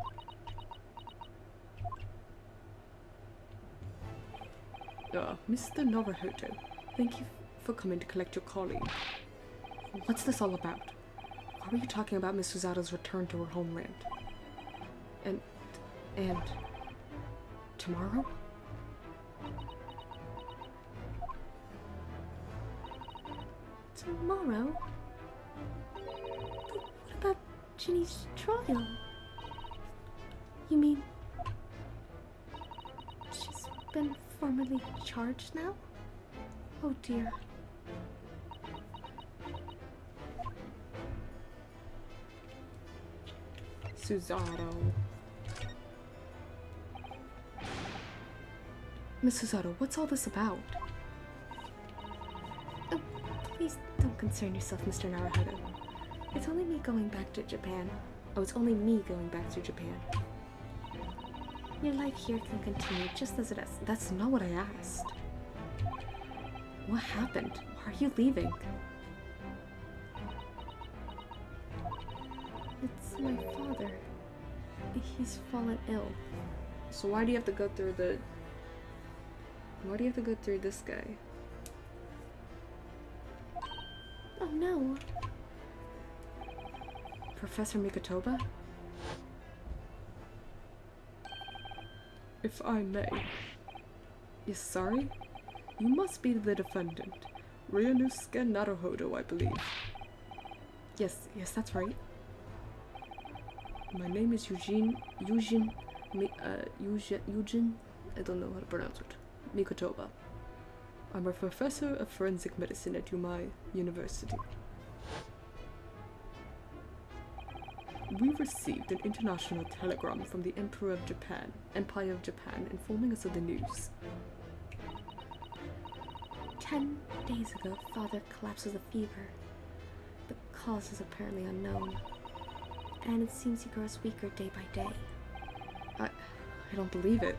Mr. Naruhodo, thank you for coming to collect your colleague. What's this all about? Why were you talking about Miss Susato's return to her homeland? And tomorrow? Tomorrow? But what about Ginny's trial? You mean... been formally charged now? Oh dear. Susato. Miss Susato, what's all this about? Oh, please don't concern yourself, Mr. Naruhodo. It's only me going back to Japan. Oh, it's only me going back to Japan. Your life here can continue just as it is. That's not what I asked. What happened? Why are you leaving? It's my father. He's fallen ill. So why do you have to go through the... Why do you have to go through this guy? Oh no. Professor Mikotoba? If I may. Yes, sorry? You must be the defendant. Ryunosuke Naruhodo, I believe. Yes, that's right. My name is Eugene, I don't know how to pronounce it. Mikotoba. I'm a professor of forensic medicine at Yumai University. We received an international telegram from the Empire of Japan, informing us of the news. 10 days ago, Father collapsed with a fever. The cause is apparently unknown, and it seems he grows weaker day by day. I don't believe it.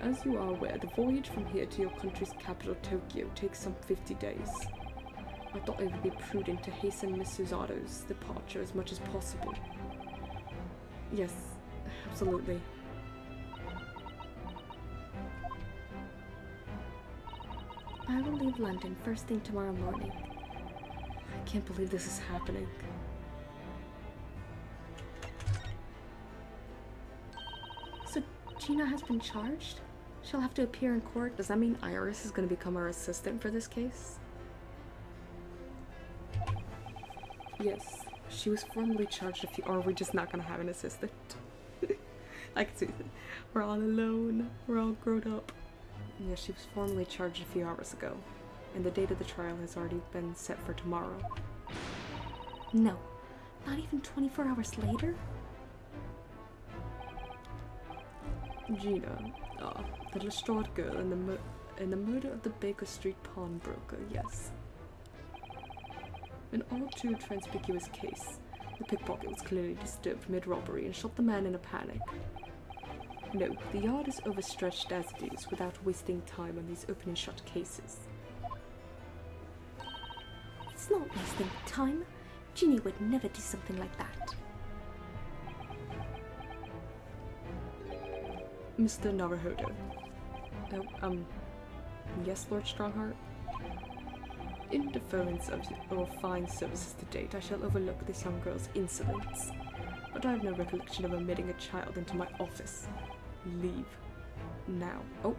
As you are aware, the voyage from here to your country's capital, Tokyo, takes some 50 days. I thought it would be prudent to hasten Miss Susato's departure as much as possible. Yes, absolutely. I will leave London first thing tomorrow morning. I can't believe this is happening. So Gina has been charged? She'll have to appear in court? Does that mean Iris is going to become our assistant for this case? Yes, she was formally charged a few... Or are we just not going to have an assistant? I can see that. We're all alone. We're all grown up. Yeah, she was formally charged a few hours ago. And the date of the trial has already been set for tomorrow. No, not even 24 hours later? Gina, the distraught girl and the murder of the Baker Street pawnbroker, yes. An all too conspicuous case. The pickpocket was clearly disturbed mid-robbery and shot the man in a panic. No, the yard is overstretched as it is, without wasting time on these open and shut cases. It's not wasting time. Ginny would never do something like that. Mr. Naruhodo. Yes, Lord Strongheart? In deference of your fine services to date, I shall overlook this young girl's insolence. But I have no recollection of admitting a child into my office. Leave. Now. Oh.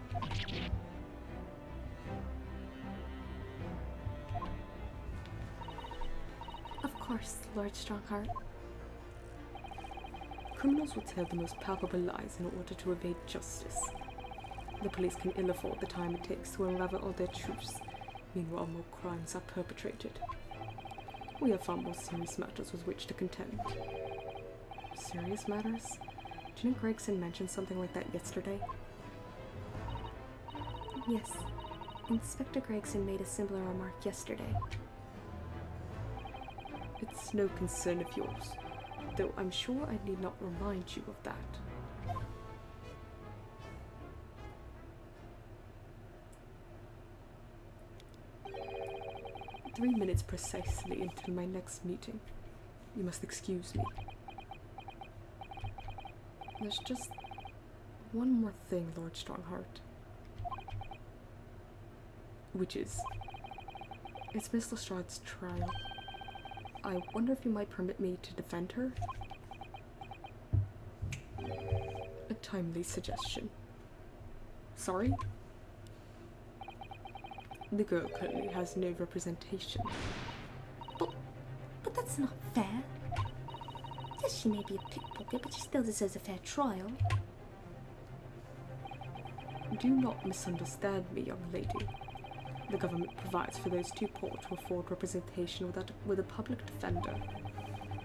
Of course, Lord Strongheart. Criminals will tell the most palpable lies in order to evade justice. The police can ill afford the time it takes to unravel all their truths. Meanwhile, more crimes are perpetrated. We have far more serious matters with which to contend. Serious matters? Didn't Gregson mention something like that yesterday? Yes. Inspector Gregson made a similar remark yesterday. It's no concern of yours, though I'm sure I need not remind you of that. 3 minutes precisely until my next meeting. You must excuse me. There's just one more thing, Lord Strongheart. Which is, it's Miss Lestrade's trial. I wonder if you might permit me to defend her? A timely suggestion. Sorry? The girl currently has no representation. But that's not fair. Yes, she may be a pickpocket, but she still deserves a fair trial. Do not misunderstand me, young lady. The government provides for those too poor to afford representation with a public defender.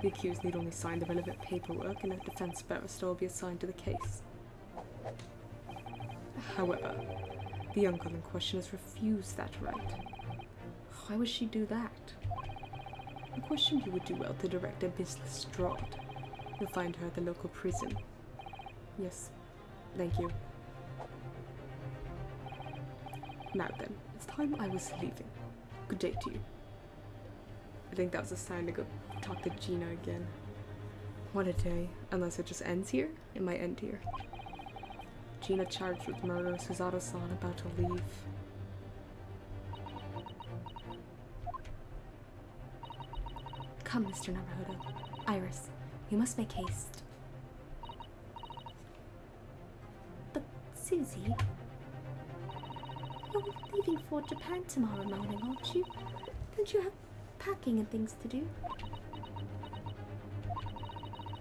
The accused need only sign the relevant paperwork and a defense barrister will be assigned to the case. However, the young girl in question has refused that right. Why would she do that? I question you would do well to direct a Miss Lestrade. You'll find her at the local prison. Yes, thank you. Now then, it's time I was leaving. Good day to you. I think that was a sign to go talk to Gina again. What a day. Unless it just ends here, it might end here. Gina charged with murder, Suzato-san about to leave. Come, Mr. Naruhodo. Iris, you must make haste. But, Susie, you're leaving for Japan tomorrow morning, aren't you? Don't you have packing and things to do?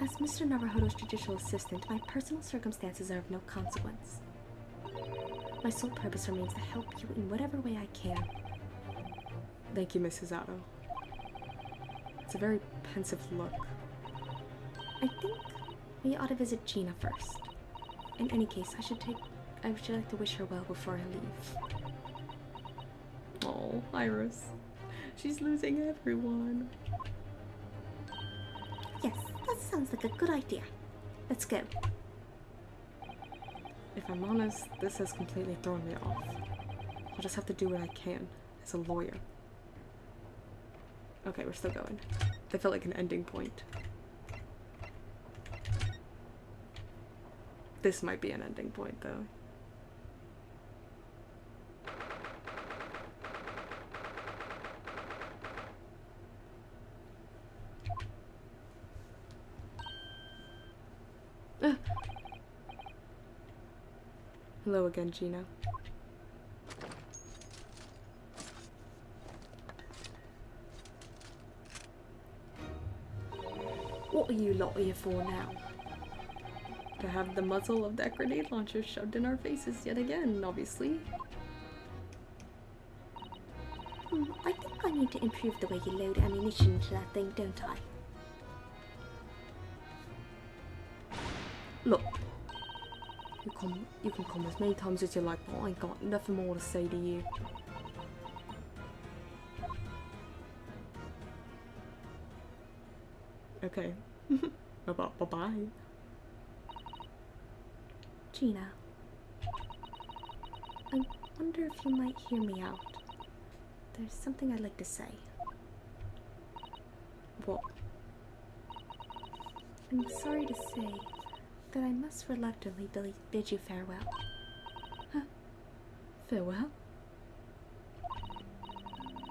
As Mr. Naruhodo's judicial assistant, my personal circumstances are of no consequence. My sole purpose remains to help you in whatever way I can. Thank you, Mrs. Otto. It's a very pensive look. I think we ought to visit Gina first. In any case, I should like to wish her well before I leave. Oh, Iris. She's losing everyone. Yes, that sounds like a good idea. Let's go. If I'm honest, this has completely thrown me off. I'll just have to do what I can as a lawyer. Okay, we're still going. That felt like an ending point. This might be an ending point, though. Hello again, Gina. What are you lot here for now? To have the muzzle of that grenade launcher shoved in our faces yet again, obviously. I think I need to improve the way you load ammunition into that thing, don't I? Look, you can come as many times as you like, but I ain't got nothing more to say to you. Okay. Bye-bye. Gina, I wonder if you might hear me out. There's something I'd like to say. What? I'm sorry to say that I must reluctantly bid you farewell. Huh? Farewell?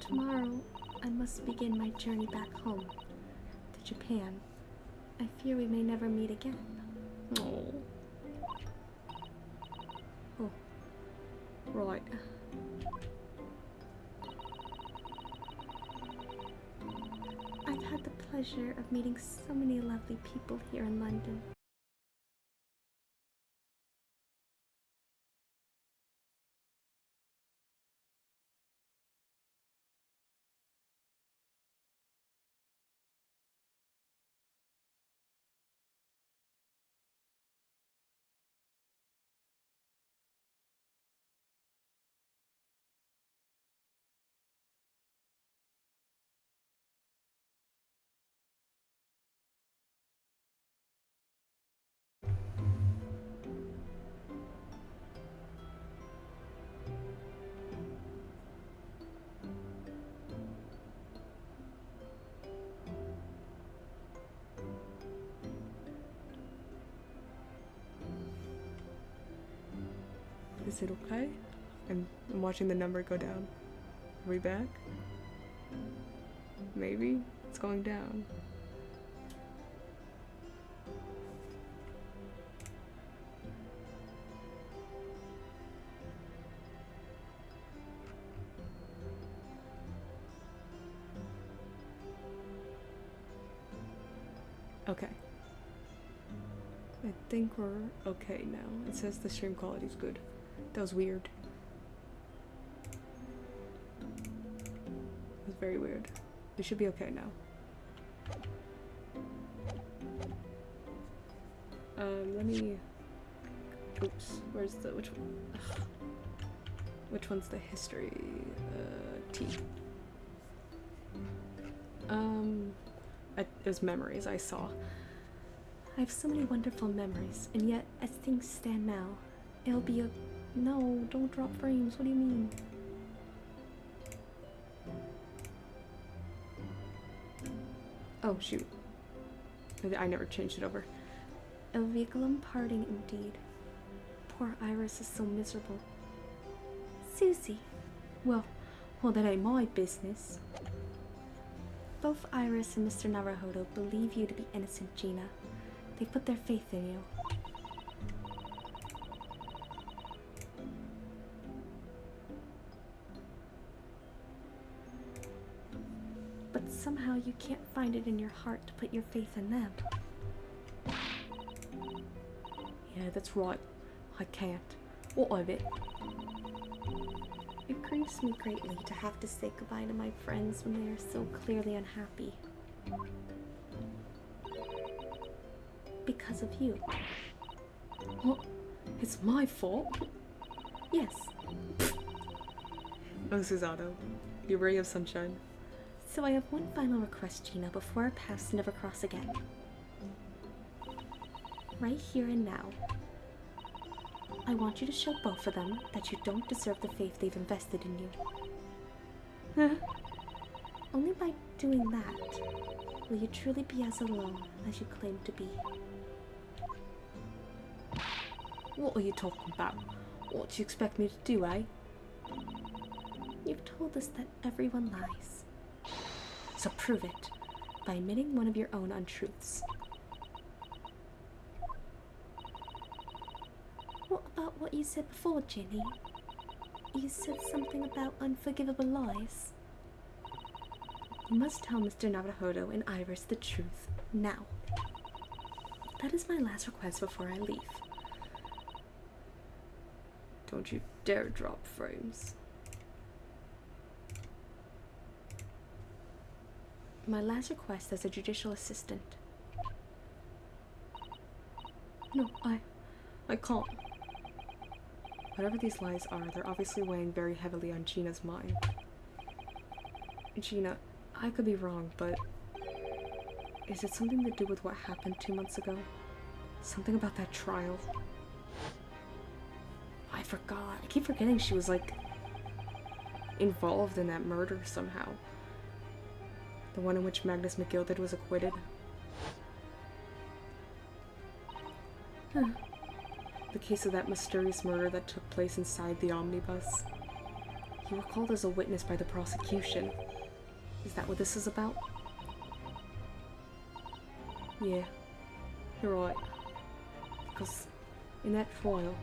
Tomorrow, I must begin my journey back home, to Japan. I fear we may never meet again. Oh. Oh. Right. I've had the pleasure of meeting so many lovely people here in London. Is it okay? I'm watching the number go down. Are we back? Maybe? It's going down. Okay. I think we're okay now. It says the stream quality's good. That was weird. It was very weird. We should be okay now. Let me... Oops, where's the... which one? Ugh. Which one's the history? T. It was memories I saw. I have so many wonderful memories, and yet, as things stand now, it'll be a... No, don't drop frames, what do you mean? Oh, shoot. I never changed it over. It'll be a glum parting indeed. Poor Iris is so miserable. Susie. Well, that ain't my business. Both Iris and Mr. Naruhodo believe you to be innocent, Gina. They put their faith in you. But somehow you can't find it in your heart to put your faith in them. Yeah, that's right. I can't. What of it? It grieves me greatly to have to say goodbye to my friends when they are so clearly unhappy. Because of you. What? It's my fault? Yes. Oh, Susanoo, you ray of sunshine. So I have one final request, Gina, before our paths never cross again. Right here and now, I want you to show both of them that you don't deserve the faith they've invested in you. Huh? Only by doing that will you truly be as alone as you claim to be. What are you talking about? What do you expect me to do, eh? You've told us that everyone lies. So prove it by admitting one of your own untruths. What about what you said before, Ginny? You said something about unforgivable lies. You must tell Mr. Naruhodo and Iris the truth, now. That is my last request before I leave. Don't you dare drop frames. My last request as a judicial assistant. No, I can't. Whatever these lies are, they're obviously weighing very heavily on Gina's mind. Gina, I could be wrong, but is it something to do with what happened 2 months ago? Something about that trial? I forgot. I keep forgetting she was, like, involved in that murder somehow. The one in which Magnus McGilded was acquitted. The case of that mysterious murder that took place inside the omnibus. You were called as a witness by the prosecution. Is that what this is about? Yeah, you're right. Because in that trial,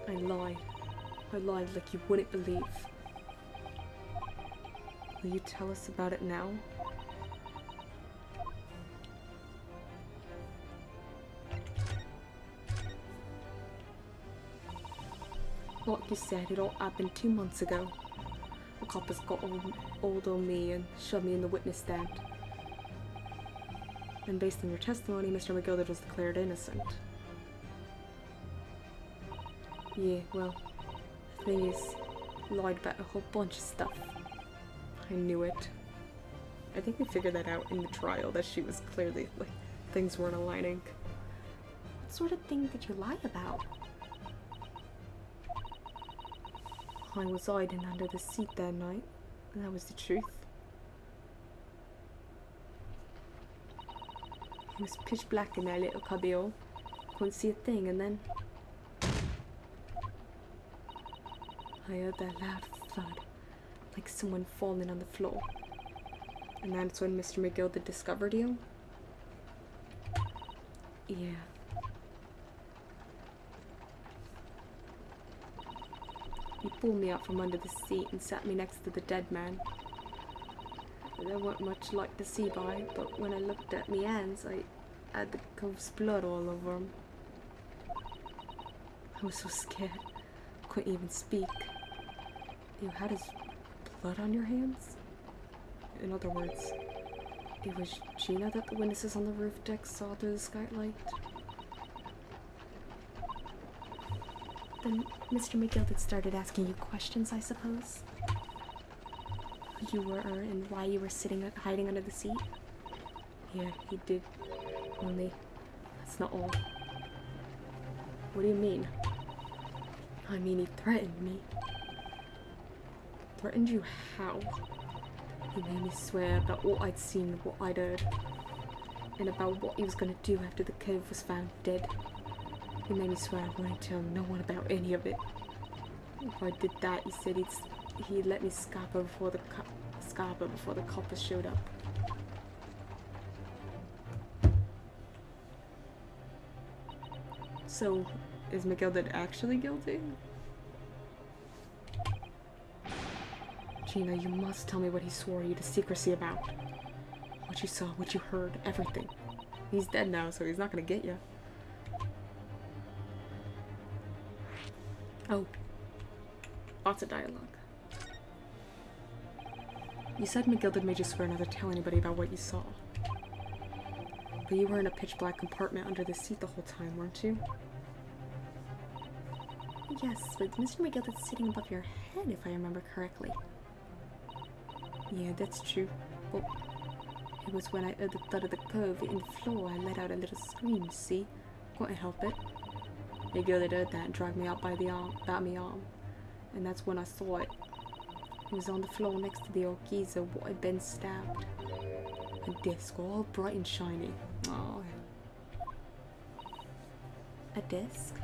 I lied. I lied like you wouldn't believe. Will you tell us about it now? Like you said, it all happened 2 months ago. The coppers got old on me and shoved me in the witness stand. And based on your testimony, Mr. McGilded was declared innocent. Yeah, well, the thing is, lied about a whole bunch of stuff. I knew it. I think we figured that out in the trial, that she was clearly, like, things weren't aligning. What sort of thing did you lie about? I was hiding under the seat that night, and that was the truth. It was pitch black in that little cubbyhole. Couldn't see a thing, and then I heard that loud thud, like someone falling on the floor. And that's when Mr. McGilded discovered you? Yeah. He pulled me out from under the seat and sat me next to the dead man. There weren't much light to see by, but when I looked at me hands, I had the cove's blood all over 'em. I was so scared. Couldn't even speak. You had his blood on your hands? In other words, it was Gina that the witnesses on the roof deck saw through the skylight? Then Mr. McGilded started asking you questions, I suppose? Who you were and why you were hiding under the seat? Yeah, he did. Only, that's not all. What do you mean? I mean, he threatened me. Threatened you how? He made me swear about what I'd seen and what I'd heard. And about what he was gonna do after the cove was found dead. He made me swear I wouldn't tell no one about any of it. If I did that, he said he'd let me scarper before the coppers showed up. So, is McGilded actually guilty? Gina, you must tell me what he swore you to secrecy about. What you saw, what you heard, everything. He's dead now, so he's not gonna get you. Oh. Lots of dialogue. You said McGilded made you swear never to tell anybody about what you saw. But you were in a pitch-black compartment under the seat the whole time, weren't you? Yes, with Mr. McGilded sitting above your head, if I remember correctly. Yeah, that's true. But it was when I heard the thud of the cove in the floor I let out a little scream, see? Couldn't help it. McGilded heard that and dragged me out by my arm. And that's when I saw it. It was on the floor next to the old geezer what had been stabbed. A disc, all bright and shiny. Oh. A disc?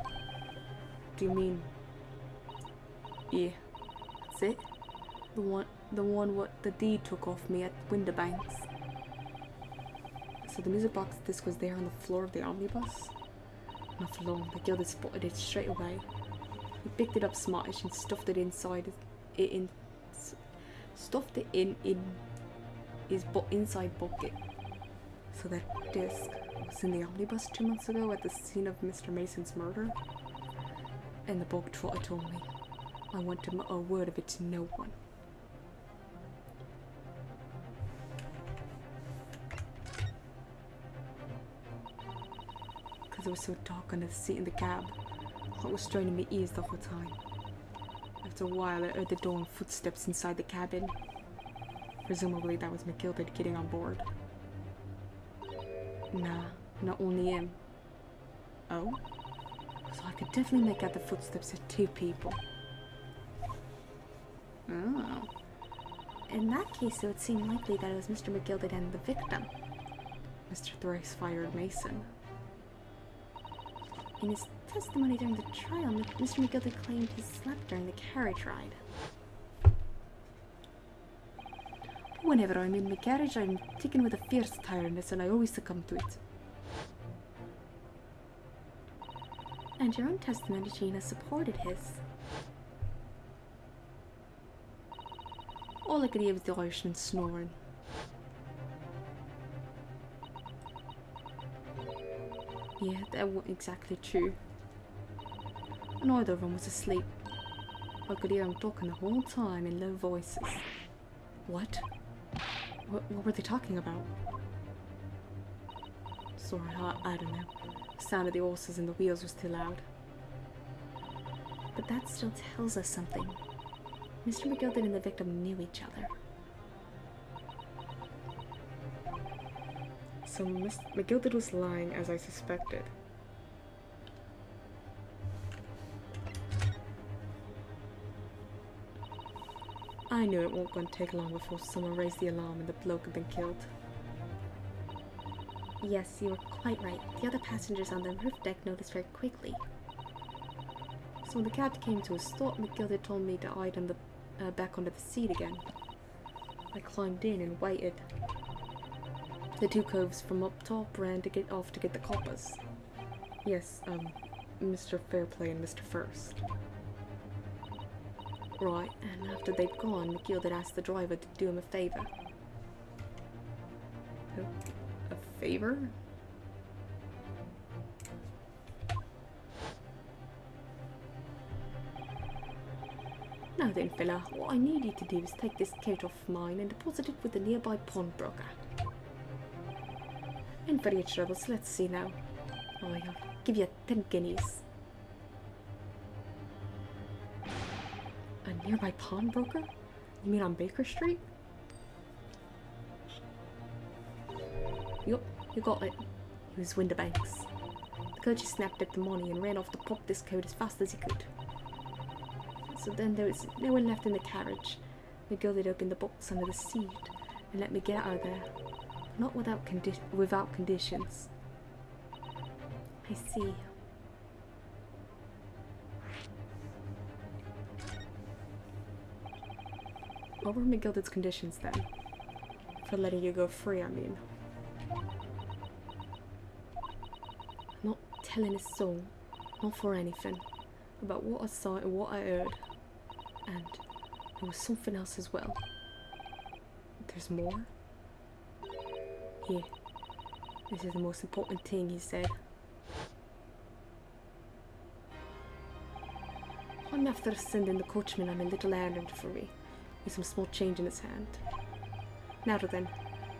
Do you mean... Yeah, that's it. The one what the deed took off me at Winterbanks. So the music box disc was there on the floor of the omnibus? Not for long, McGilded spotted it straight away. He picked it up smartish and stuffed it in his inside bucket. So that disc was in the omnibus 2 months ago at the scene of Mr. Mason's murder? And the bog trotter told me. I want to mutter a word of it to no one. Because it was so dark under the seat in the cab. What was straining my ears the whole time. After a while, I heard the door and footsteps inside the cabin. Presumably that was McGilded getting on board. Nah, not only him. Oh? So I could definitely make out the footsteps of 2 people. Oh. In that case, it would seem likely that it was Mr. McGilded and the victim. Mr. Thrice fired Mason. In his testimony during the trial, Mr. McGilded claimed he slept during the carriage ride. Whenever I'm in my carriage, I'm taken with a fierce tiredness and I always succumb to it. And your own testimony, Gina, supported his. All I could hear was the Irishman snoring. Yeah, that wasn't exactly true. Neither of them was asleep. I could hear them talking the whole time in low voices. What? What were they talking about? Sorry, I don't know. The sound of the horses and the wheels was too loud. But that still tells us something. Mr. McGilded and the victim knew each other. So McGilded was lying as I suspected. I knew it won't going to take long before someone raised the alarm and the bloke had been killed. Yes, you were quite right. The other passengers on the roof deck noticed very quickly. So when the cab came to a stop, McGilded told me to hide on the back under the seat again. I climbed in and waited. The 2 coves from up top ran to get off to get the coppers. Yes, Mr. Fairplay and Mr. First. Right, and after they'd gone, McGilded asked the driver to do him a favour. A favour? Now then, fella, what I need you to do is take this coat off mine and deposit it with the nearby pawnbroker. And for your troubles, let's see now. I'll give you 10 guineas. A nearby pawnbroker? You mean on Baker Street? Yup, you got it. It was Winterbanks. The coach snapped at the money and ran off to pop this coat as fast as he could. So then there was no one left in the carriage. McGildy opened the box under the seat and let me get out of there. Not without conditions. I see. What were McGildy's conditions then? For letting you go free, I mean. Not telling a soul, not for anything, about what I saw and what I heard. And there was something else as well. There's more? Here. This is the most important thing, he said. I'm after sending the coachman on a little errand for me, with some small change in his hand. Now then,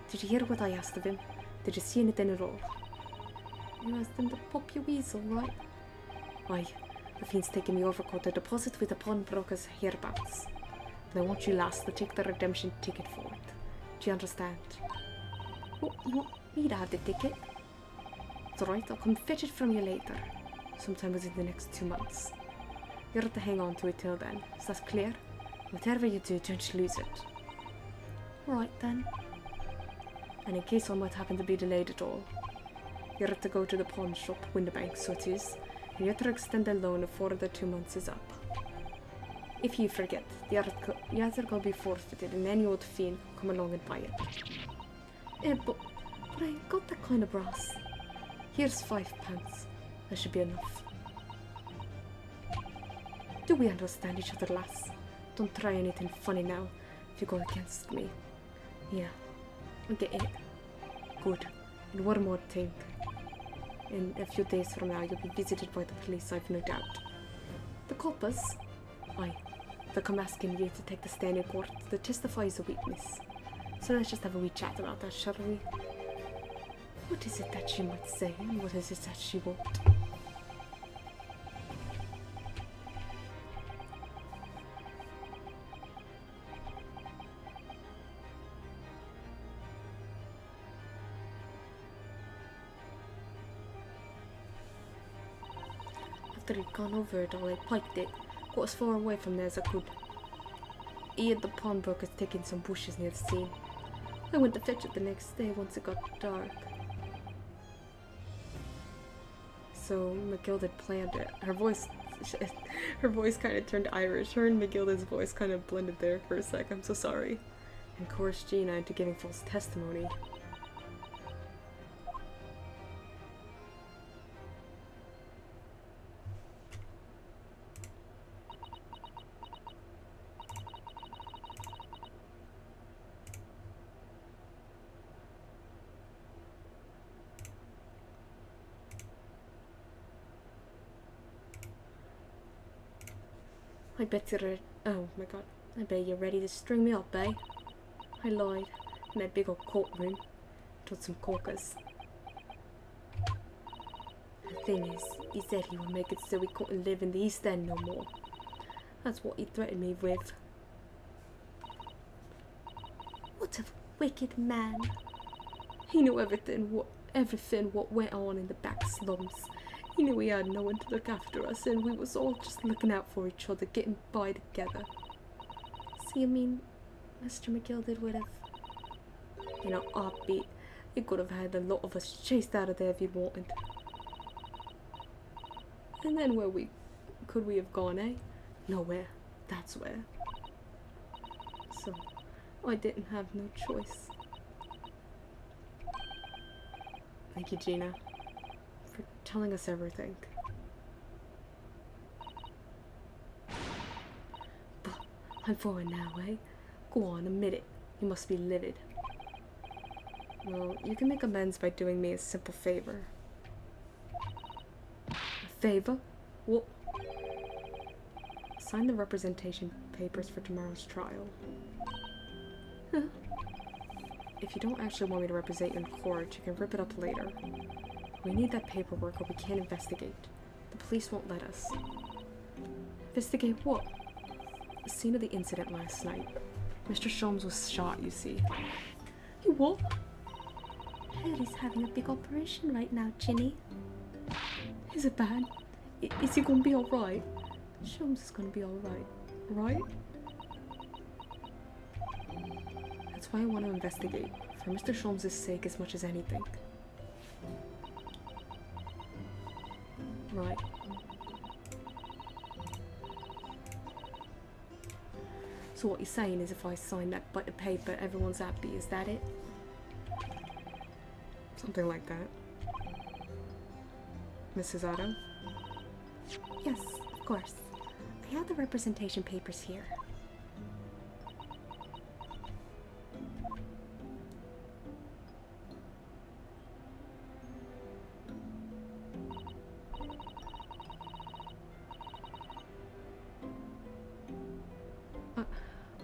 did you hear what I asked of him? Did you see anything at all? You asked him to pop your weasel, right? Aye, the fiend's taking me overcoat to deposit with the pawnbroker's hereabouts. And I want you lass to take the redemption ticket for it. Do you understand? Oh, you want me to have the ticket? It's alright, I'll come fetch it from you later. Sometime within the next 2 months. You're to hang on to it till then. Is that clear? Whatever you do, don't lose it. Alright then. And in case I might happen to be delayed at all, you're to go to the pawn shop, Winterbank, so it is, and you're to extend the loan before the 2 months is up. If you forget, the article will be forfeited and any old fiend will come along and buy it. But I ain't got that kind of brass. Here's £5. That should be enough. Do we understand each other, lass? Don't try anything funny now, if you go against me. Yeah, I get it. Good. And one more thing. In a few days from now, you'll be visited by the police, I've no doubt. The coppers? Aye. They'll come asking you to take the stand in court to testify as a witness. So let's just have a wee chat about that, shall we? What is it that she might say, and what is it that she won't? After he'd gone over it all, I piked it, got as far away from there as I could. He had the pawnbrokers taking some bushes near the scene. I went to fetch it the next day once it got dark. So McGilda planned it. Her voice kind of turned Irish. Her and McGilda's voice kind of blended there for a sec. I'm so sorry. And coerced Gina into giving false testimony. I bet you're oh my god. I bet you're ready to string me up, eh? I lied in that big old courtroom. Told some corkers. The thing is, he said he would make it so we couldn't live in the East End no more. That's what he threatened me with. What a wicked man. He knew everything what went on in the back slums. He knew we had no one to look after us, and we was all just looking out for each other, getting by together. So you mean Mr. McGilda would have, in a heartbeat, he could have had a lot of us chased out of there if he'd wanted. And then where could we have gone, eh? Nowhere. That's where. So I didn't have no choice. Thank you, Gina, for telling us everything. But I'm for it now, eh? Go on, admit it. You must be livid. Well, you can make amends by doing me a simple favor. A favor? What? Sign the representation papers for tomorrow's trial. Huh? If you don't actually want me to represent you in court, you can rip it up later. We need that paperwork or we can't investigate. The police won't let us. Investigate what? The scene of the incident last night. Mr. Sholmes was shot, you see. You what? Hurley's having a big operation right now, Ginny. Is it bad? Is he gonna be alright? Sholmes is gonna be alright. Right? That's why I want to investigate. For Mr. Sholmes' sake as much as anything. Right. So what you're saying is if I sign that bit of paper, everyone's happy, is that it? Something like that. Mrs. Otto? Yes, of course. I have the representation papers here.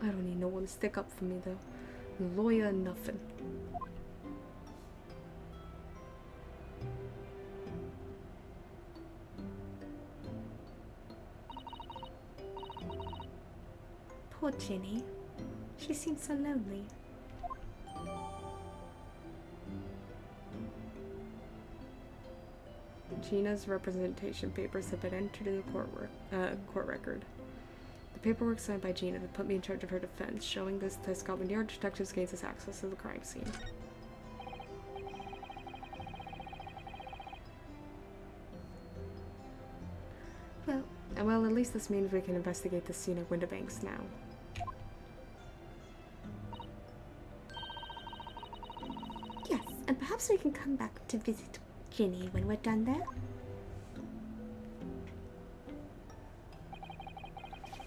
I don't need no one to stick up for me though. No lawyer, nothing. Poor Ginny. She seems so lonely. Gina's representation papers have been entered in the court record. The paperwork signed by Gina that put me in charge of her defense, showing this to Scotland Yard detectives gains us access to the crime scene. Well, at least this means we can investigate the scene at Windibanks now. Yes, and perhaps we can come back to visit Ginny when we're done there.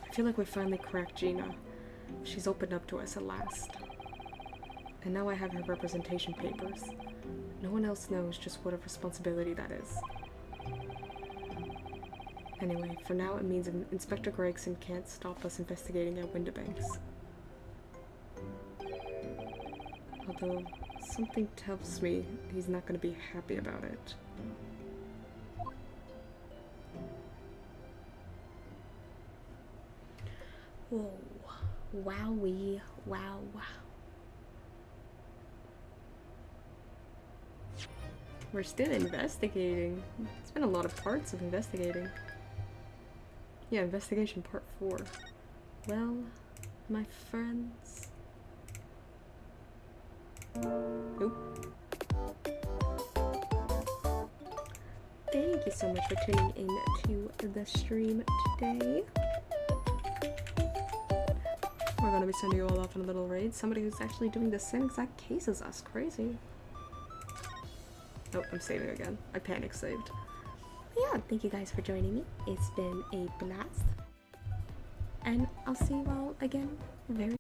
I feel like we finally cracked Gina. She's opened up to us at last. And now I have her representation papers. No one else knows just what a responsibility that is. Anyway, for now it means Inspector Gregson can't stop us investigating at Windibanks. Although, something tells me he's not going to be happy about it. Whoa. Wowee. Wow. We're still investigating. It's been a lot of parts of investigating. Yeah, investigation part 4. Well, my friends... Oop. Thank you so much for tuning in to the stream today. We're gonna be sending you all off on a little raid. Somebody who's actually doing the same exact case as us. Crazy. Oh, I'm saving again. I panic saved. Yeah, thank you guys for joining me. It's been a blast. And I'll see you all again very